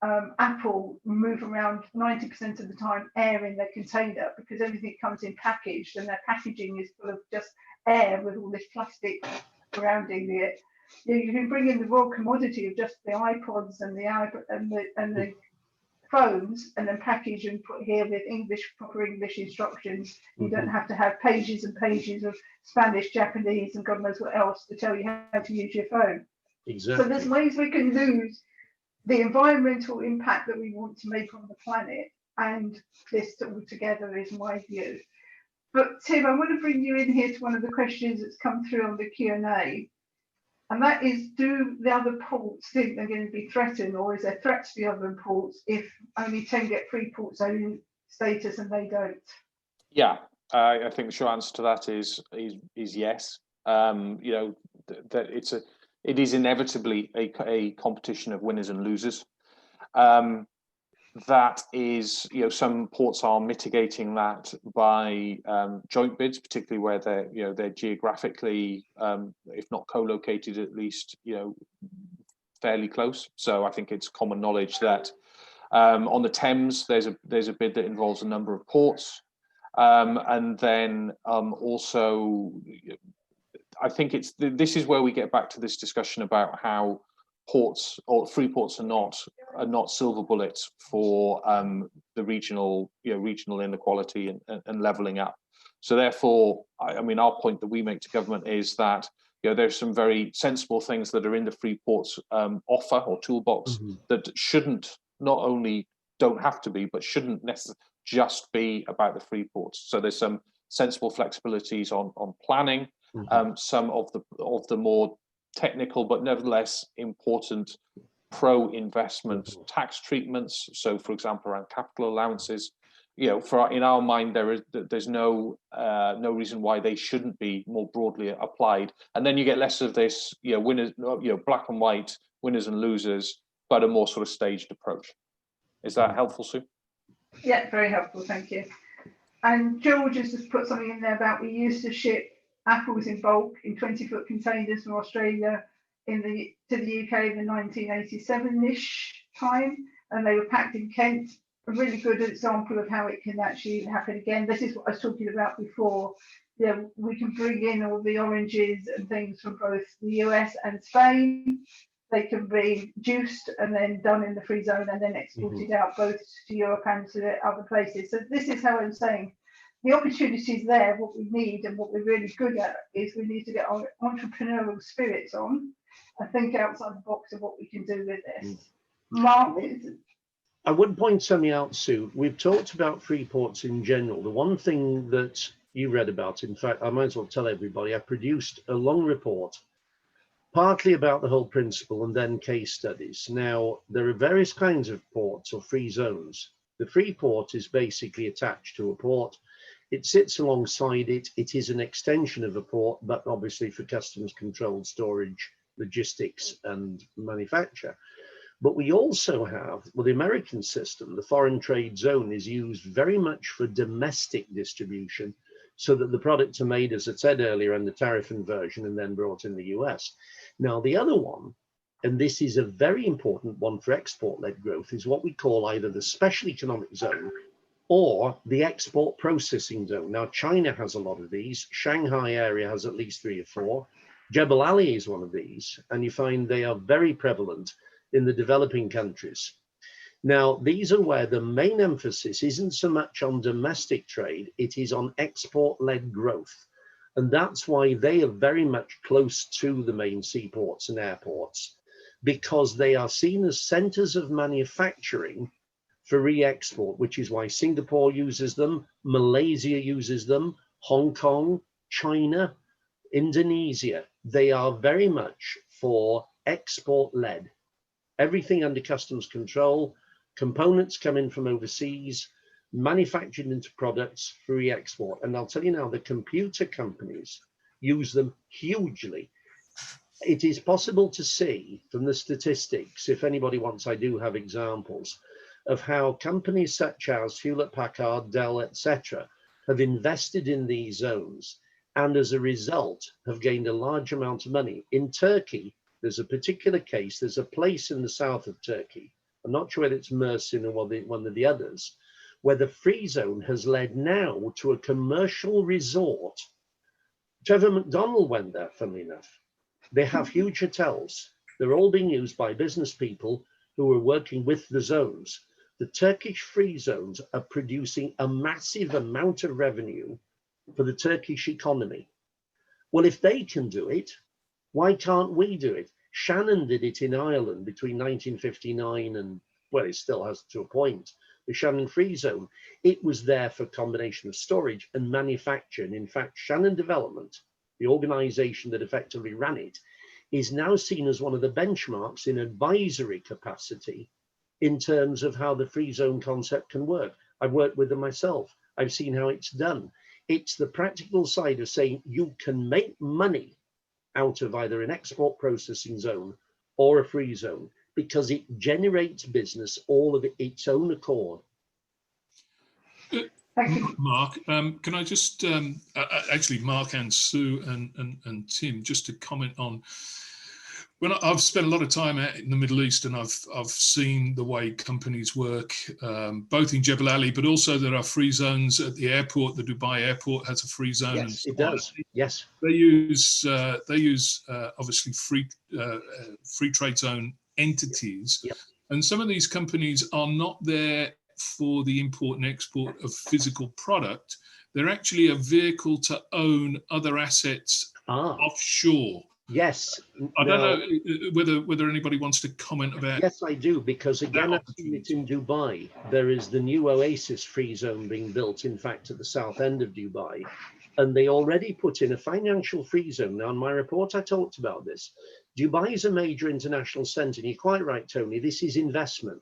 Apple move around 90% of the time air in their container, because everything comes in packaged and their packaging is full of just air with all this plastic surrounding it. You can bring in the raw commodity of just the iPods and the iPod and the phones, and then package and put here with proper English instructions. You don't have to have pages and pages of Spanish, Japanese, and God knows what else to tell you how to use your phone. So there's ways we can lose the environmental impact that we want to make on the planet, and this all together is my view. But Tim, I want to bring you in here to one of the questions that's come through on the Q&A, and that is, do the other ports think they're going to be threatened, or is there threats to the other ports if only 10 get Freeport zone status and they don't? Yeah, I think the short answer to that is yes. That it is inevitably a competition of winners and losers. That is, some ports are mitigating that by joint bids, particularly where they're geographically, if not co-located, at least fairly close. So I think it's common knowledge that on the Thames there's a bid that involves a number of ports, and then also I think this is where we get back to this discussion about how ports or free ports are not silver bullets for the regional inequality and levelling up. So therefore, I mean, our point that we make to government is that there's some very sensible things that are in the free ports offer or toolbox that not only don't have to be, but shouldn't necessarily just be about the free ports. So there's some sensible flexibilities on planning, some of the more technical but nevertheless important pro-investment tax treatments. So, for example, around capital allowances, in our mind, there's no reason why they shouldn't be more broadly applied. And then you get less of this, winners, black and white, winners and losers, but a more sort of staged approach. Is that helpful, Sue? Yeah, very helpful, thank you. And George has just put something in there about we used to ship apples in bulk in 20-foot containers from Australia to the UK in the 1987-ish time, and they were packed in Kent. A really good example of how it can actually happen again. This is what I was talking about before. We can bring in all the oranges and things from both the US and Spain. They can be juiced and then done in the free zone and then exported out both to Europe and to other places. So this is how I'm saying the opportunities there. What we need and what we're really good at is we need to get our entrepreneurial spirits on and think outside the box of what we can do with this. Mark, I would point something out, Sue. We've talked about free ports in general. The one thing that you read about, in fact, I might as well tell everybody, I produced a long report, partly about the whole principle and then case studies. Now, there are various kinds of ports or free zones. The free port is basically attached to a port. It sits alongside it. It is an extension of a port, but obviously for customs controlled storage, logistics and manufacture. But we also have, the American system, the foreign trade zone is used very much for domestic distribution. so that the products are made, as I said earlier, in the tariff inversion and then brought in the US. Now, the other one, and this is a very important one for export-led growth, is what we call either the special economic zone or the export processing zone. Now, China has a lot of these. Shanghai area has at least 3 or 4. Jebel Ali is one of these, and you find they are very prevalent in the developing countries. Now, these are where the main emphasis isn't so much on domestic trade, it is on export-led growth. And that's why they are very much close to the main seaports and airports, because they are seen as centers of manufacturing for re-export, which is why Singapore uses them, Malaysia uses them, Hong Kong, China, Indonesia. They are very much for export-led. Everything under customs control, components come in from overseas, manufactured into products for re-export. And I'll tell you now, the computer companies use them hugely. It is possible to see from the statistics, if anybody wants, I do have examples, of how companies such as Hewlett-Packard, Dell, etc., have invested in these zones and as a result have gained a large amount of money. In Turkey, there's a particular case, there's a place in the south of Turkey, I'm not sure whether it's Mersin or one of the others, where the free zone has led now to a commercial resort. Trevor McDonald went there, funnily enough. They have huge hotels. They're all being used by business people who are working with the zones. The Turkish free zones are producing a massive amount of revenue for the Turkish economy. Well, if they can do it, why can't we do it? Shannon did it in Ireland between 1959 and, well, it still has to a point, the Shannon Free Zone. It was there for a combination of storage and manufacture. And in fact, Shannon Development, the organization that effectively ran it, is now seen as one of the benchmarks in advisory capacity in terms of how the free zone concept can work. I've worked with them myself. I've seen how it's done. It's the practical side of saying you can make money out of either an export processing zone or a free zone because it generates business all of its own accord. Thank you. Mark, can I just, actually Mark and Sue and Tim, just to comment on, when I've spent a lot of time out in the Middle East and I've seen the way companies work, both in Jebel Ali, but also there are free zones at the airport. The Dubai airport has a free zone. Yes, it does. Yes. They use obviously free trade zone entities. Yep. And some of these companies are not there for the import and export of physical product. They're actually a vehicle to own other assets offshore. Yes. I don't know whether anybody wants to comment about. Yes, I do, because again, I've seen it in Dubai. There is the new Oasis free zone being built, in fact, at the south end of Dubai. And they already put in a financial free zone. Now, in my report, I talked about this. Dubai is a major international center. And you're quite right, Tony, this is investment.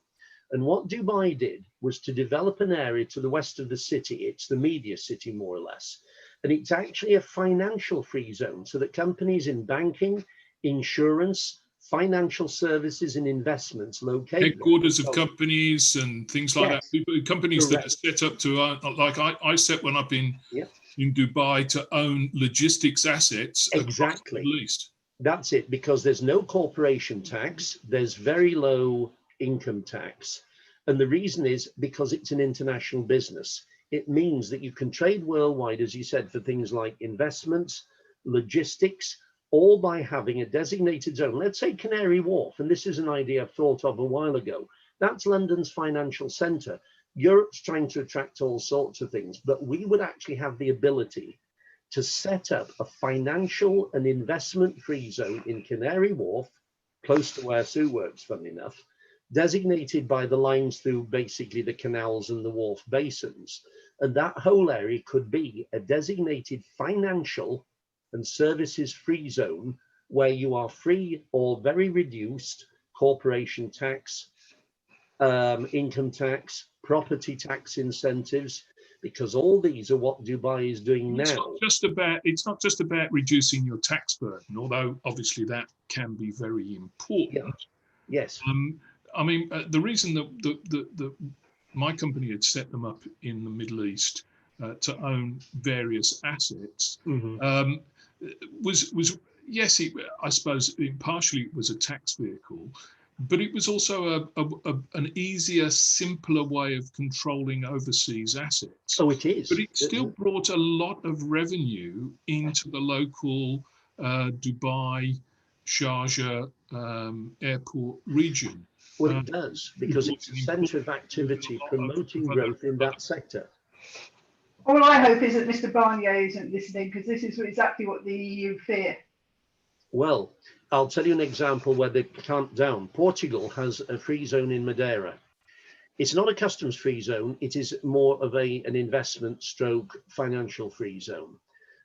And what Dubai did was to develop an area to the west of the city. It's the media city, more or less. And it's actually a financial free zone so that companies in banking, insurance, financial services and investments located headquarters of companies and things like yes. that. Companies that are set up to, like I set one up in Dubai to own logistics assets. Exactly. At least. That's it, because there's no corporation tax. There's very low income tax. And the reason is because it's an international business. It means that you can trade worldwide, as you said, for things like investments, logistics, all by having a designated zone. Let's say Canary Wharf, and this is an idea I've thought of a while ago. That's London's financial centre. Europe's trying to attract all sorts of things, but we would actually have the ability to set up a financial and investment-free zone in Canary Wharf, close to where Sue works, funnily enough, designated by the lines through basically the canals and the wharf basins. And that whole area could be a designated financial and services free zone where you are free or very reduced corporation tax, income tax, property tax incentives, because all these are what Dubai is doing now. It's not just about reducing your tax burden, although obviously that can be very important. Yeah. Yes. I mean, the reason that my company had set them up in the Middle East to own various assets, Mhm. was yes, I suppose partially it was a tax vehicle, but it was also an easier, simpler way of controlling overseas assets. Oh, it is. But it still brought a lot of revenue into the local Dubai, Sharjah airport region. Well, it does, because it's a centre of activity promoting growth in that sector. All I hope is that Mr. Barnier isn't listening, because this is exactly what the EU fear. Well, I'll tell you an example where they clamped down. Portugal has a free zone in Madeira. It's not a customs free zone. It is more of an investment stroke financial free zone.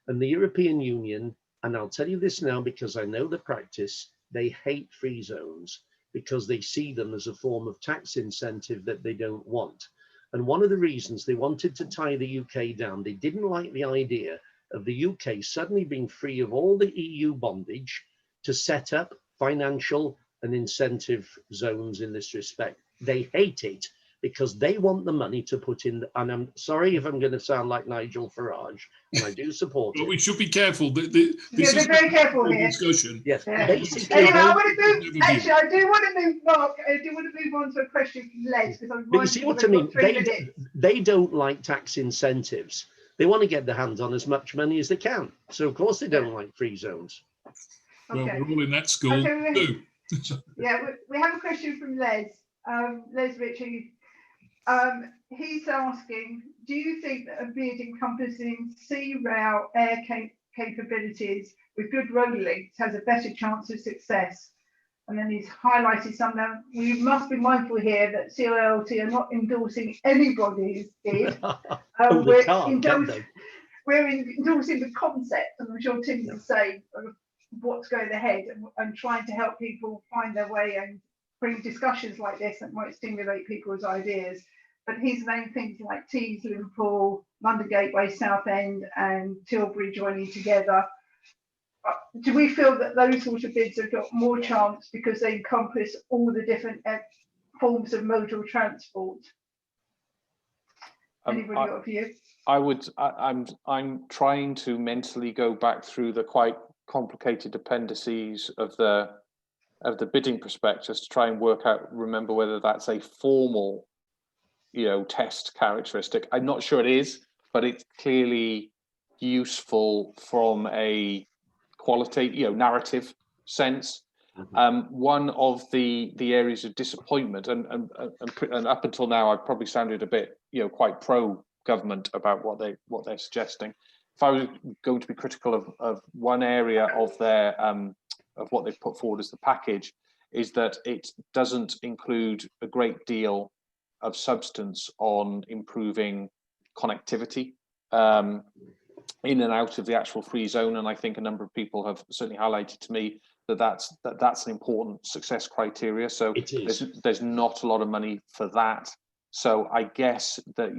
And the European Union, and I'll tell you this now because I know the practice, they hate free zones because they see them as a form of tax incentive that they don't want. And one of the reasons they wanted to tie the UK down, they didn't like the idea of the UK suddenly being free of all the EU bondage to set up financial and incentive zones in this respect. They hate it because they want the money to put in, and I'm sorry if I'm going to sound like Nigel Farage, and I do support it. We should be careful. This is very careful here. Discussion. Yes. Yeah. Basically, Anyway, I want to move. Actually, I do want to move, Mark. I do want to move on to a question from Les, because I'm. But you see what I mean? They don't like tax incentives. They want to get their hands on as much money as they can. So of course they don't like free zones. Well, Okay. we're all in that school too. Yeah, we have a question from Les. Les Ritchie. He's asking, do you think that a bid encompassing sea, rail, air capabilities with good road links has a better chance of success? And then he's highlighted some. Now, we must be mindful here that CILT are not endorsing anybody's bid. We're endorsing the concept, and I'm sure Tim will say what's going ahead, and trying to help people find their way and bring discussions like this that might stimulate people's ideas. But he's named things like Tees, Liverpool, London Gateway, Southend, and Tilbury joining together. Do we feel that those sort of bids have got more chance because they encompass all the different forms of modal transport? Anybody got a view? I'm trying to mentally go back through the quite complicated appendices of the bidding prospectus to try and remember whether that's a formal, test characteristic. I'm not sure it is, but it's clearly useful from a qualitative, narrative sense. One of the areas of disappointment, and up until now, I've probably sounded a bit, quite pro-government about what they're suggesting. If I was going to be critical of one area of their of what they've put forward as the package, is that it doesn't include a great deal of substance on improving connectivity in and out of the actual free zone. And I think a number of people have certainly highlighted to me that that's an important success criteria. So there's not a lot of money for that. So I guess that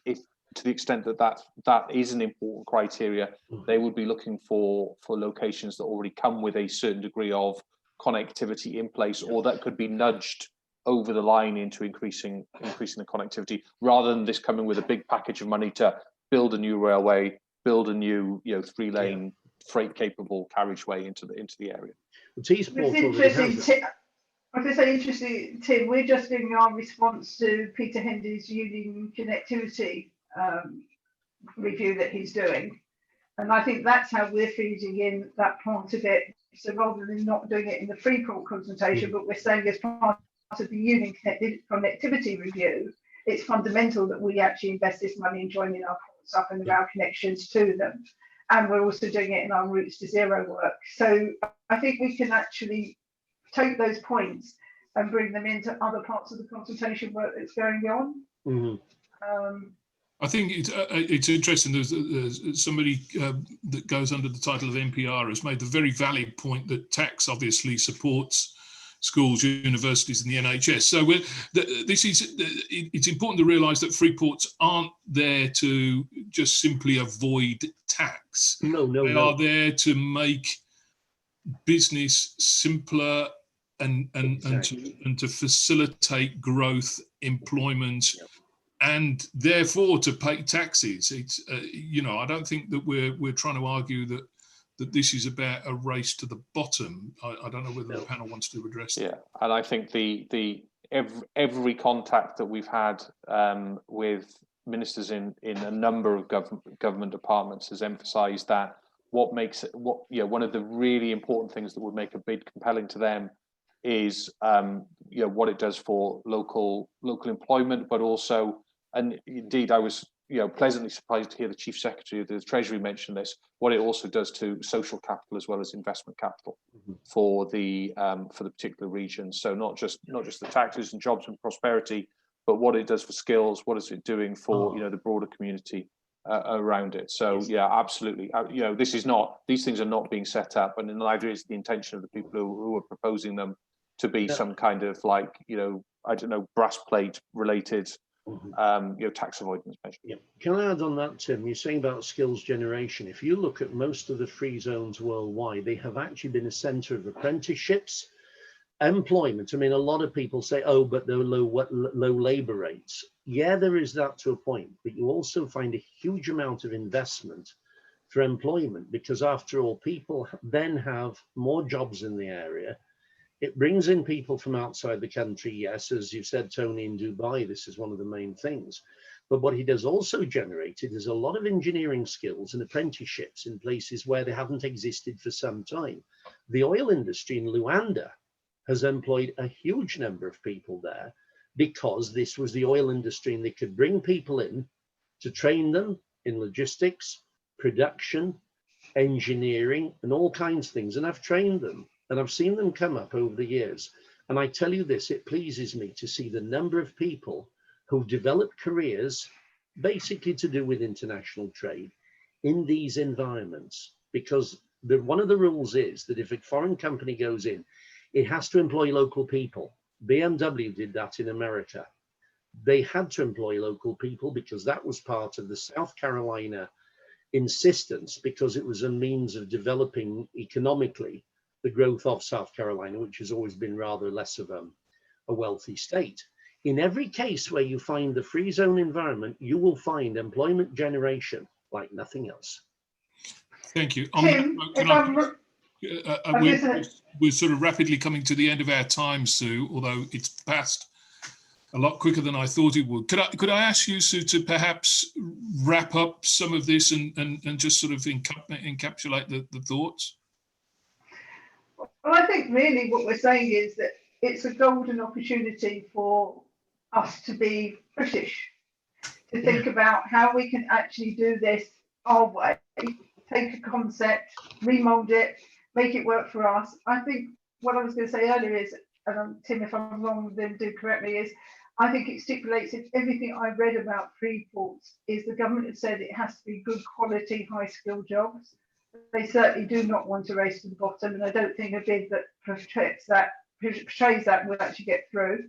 if to the extent that is an important criteria, they would be looking for locations that already come with a certain degree of connectivity in place, or that could be nudged over the line into increasing the connectivity, rather than this coming with a big package of money to build a new railway, build a new 3-lane freight capable carriageway into the area. It's interesting. I was going to say, interesting, Tim, we're just doing our response to Peter Hendy's union connectivity review that he's doing. And I think that's how we're feeding in that part of it. So rather than not doing it in the Freeport consultation, but we're saying as part of the union connectivity review, it's fundamental that we actually invest this money in joining our ports up and our connections to them. And we're also doing it in our Routes to Zero work. So I think we can actually take those points and bring them into other parts of the consultation work that's going on. I think it's interesting. There's somebody that goes under the title of NPR has made the very valid point that tax obviously supports schools, universities, and the NHS. So it's important to realise that Freeports aren't there to just simply avoid tax. No. They are there to make business simpler and to facilitate growth, employment, and therefore to pay taxes. It's you know, I don't think that we're trying to argue that this is about a race to the bottom. I don't know whether the panel wants to address that. Yeah, and I think every contact that we've had with ministers in a number of government departments has emphasised that one of the really important things that would make a bid compelling to them is what it does for local employment, but also, and indeed I was pleasantly surprised to hear the Chief Secretary of the Treasury mention this, what it also does to social capital as well as investment capital for the particular region. So not just the taxes and jobs and prosperity, but what it does for skills, what is it doing for the broader community around it. So yeah, absolutely. These things are not being set up, and neither is the intention of the people who are proposing them to be some kind of brass plate related tax avoidance measure. Yeah. Can I add on that, Tim? You're saying about skills generation. If you look at most of the free zones worldwide, they have actually been a centre of apprenticeships, employment. I mean, a lot of people say, oh, but they're low labour rates. Yeah, there is that to a point, but you also find a huge amount of investment for employment, because after all, people then have more jobs in the area. It brings in people from outside the country. Yes, as you said, Tony, in Dubai, this is one of the main things. But what he does also generated is a lot of engineering skills and apprenticeships in places where they haven't existed for some time. The oil industry in Luanda has employed a huge number of people there because this was the oil industry, and they could bring people in to train them in logistics, production, engineering, and all kinds of things. And I've trained them. And I've seen them come up over the years. And I tell you this, it pleases me to see the number of people who've developed careers basically to do with international trade in these environments. Because one of the rules is that if a foreign company goes in, it has to employ local people. BMW did that in America. They had to employ local people because that was part of the South Carolina insistence, because it was a means of developing economically the growth of South Carolina, which has always been rather less of a wealthy state. In every case where you find the free zone environment, you will find employment generation like nothing else. Thank you. Tim, We're sort of rapidly coming to the end of our time, Sue, although it's passed a lot quicker than I thought it would. Could I ask you, Sue, to perhaps wrap up some of this and just sort of encapsulate the thoughts? Well, I think really what we're saying is that it's a golden opportunity for us to be British, to think about how we can actually do this our way, take a concept, remold it, make it work for us. I think what I was going to say earlier is, and Tim, if I'm wrong, then do correct me, is I think it stipulates, if everything I've read about Freeports is the government has said it has to be good quality, high skilled jobs. They certainly do not want to race to the bottom, and I don't think a bid that portrays that will actually get through.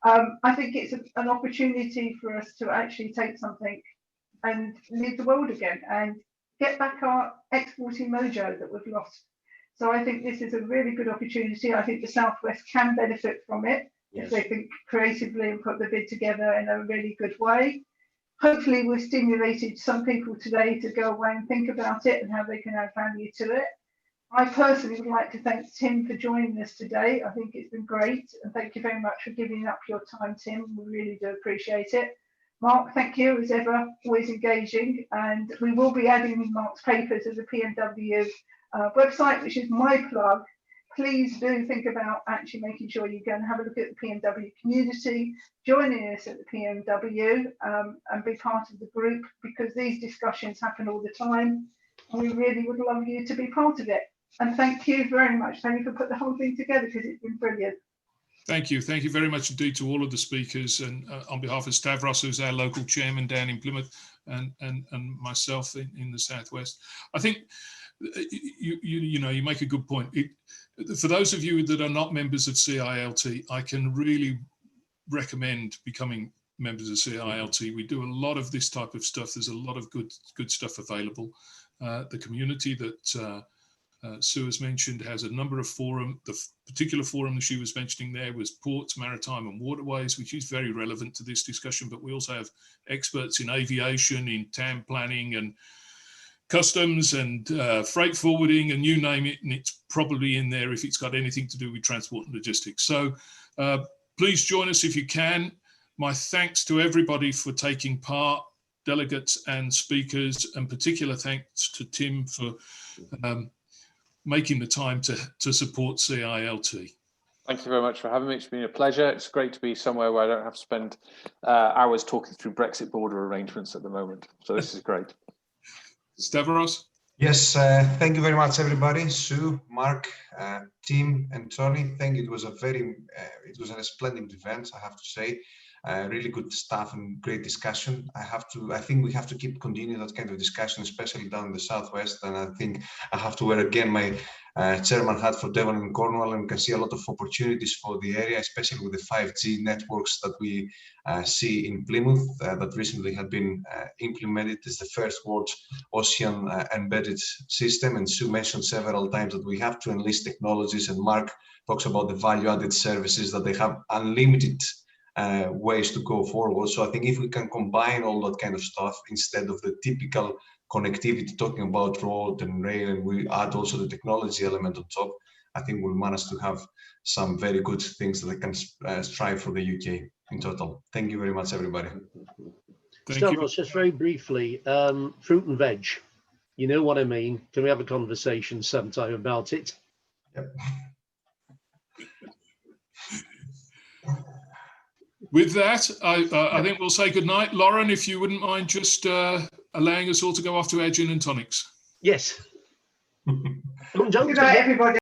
I think it's an opportunity for us to actually take something and lead the world again and get back our exporting mojo that we've lost. So I think this is a really good opportunity. I think the Southwest can benefit from it if they think creatively and put the bid together in a really good way. Hopefully we've stimulated some people today to go away and think about it and how they can add value to it. I personally would like to thank Tim for joining us today. I think it's been great, and thank you very much for giving up your time, Tim. We really do appreciate it. Mark, thank you as ever, always engaging, and we will be adding Mark's papers to the PMW website, which is my plug. Please do think about actually making sure you go and have a look at the PMW community, joining us at the PMW and be part of the group, because these discussions happen all the time. And we really would love you to be part of it. And thank you very much, Tony, for putting the whole thing together, because it's been brilliant. Thank you. Thank you very much indeed to all of the speakers, and on behalf of Stavros, who's our local chairman down in Plymouth, and myself in the Southwest. I think you make a good point. For those of you that are not members of CILT, I can really recommend becoming members of CILT. We do a lot of this type of stuff. There's a lot of good stuff available. The community that Sue has mentioned, has a number of forum. The particular forum that she was mentioning there was ports, maritime and waterways, which is very relevant to this discussion. But we also have experts in aviation, in town planning and customs and freight forwarding, and you name it, and it's probably in there if it's got anything to do with transport and logistics. So please join us if you can. My thanks to everybody for taking part, delegates and speakers, and particular thanks to Tim for making the time to support CILT. Thank you very much for having me. It's been a pleasure. It's great to be somewhere where I don't have to spend hours talking through Brexit border arrangements at the moment. So this is great. Stavros? Yes, thank you very much, everybody. Sue, Mark, Tim, and Tony. Thank you. It was a splendid event, I have to say. Really good stuff and great discussion. I think we have to keep continuing that kind of discussion, especially down in the southwest. And I think I have to wear again my chairman hat for Devon and Cornwall, and we can see a lot of opportunities for the area, especially with the 5G networks that we see in Plymouth that recently had been implemented. It's the first world's ocean embedded system. And Sue mentioned several times that we have to enlist technologies, and Mark talks about the value-added services, that they have unlimited ways to go forward. So I think if we can combine all that kind of stuff instead of the typical connectivity, talking about road and rail, and we add also the technology element on top, I think we'll manage to have some very good things that can strive for the UK in total. Thank you very much, everybody. Stavros, just very briefly, fruit and veg, you know what I mean? Can we have a conversation sometime about it? Yep. With that, I think we'll say good night. Lauren, if you wouldn't mind just allowing us all to go off to our gin and tonics. Yes. Good night, everybody.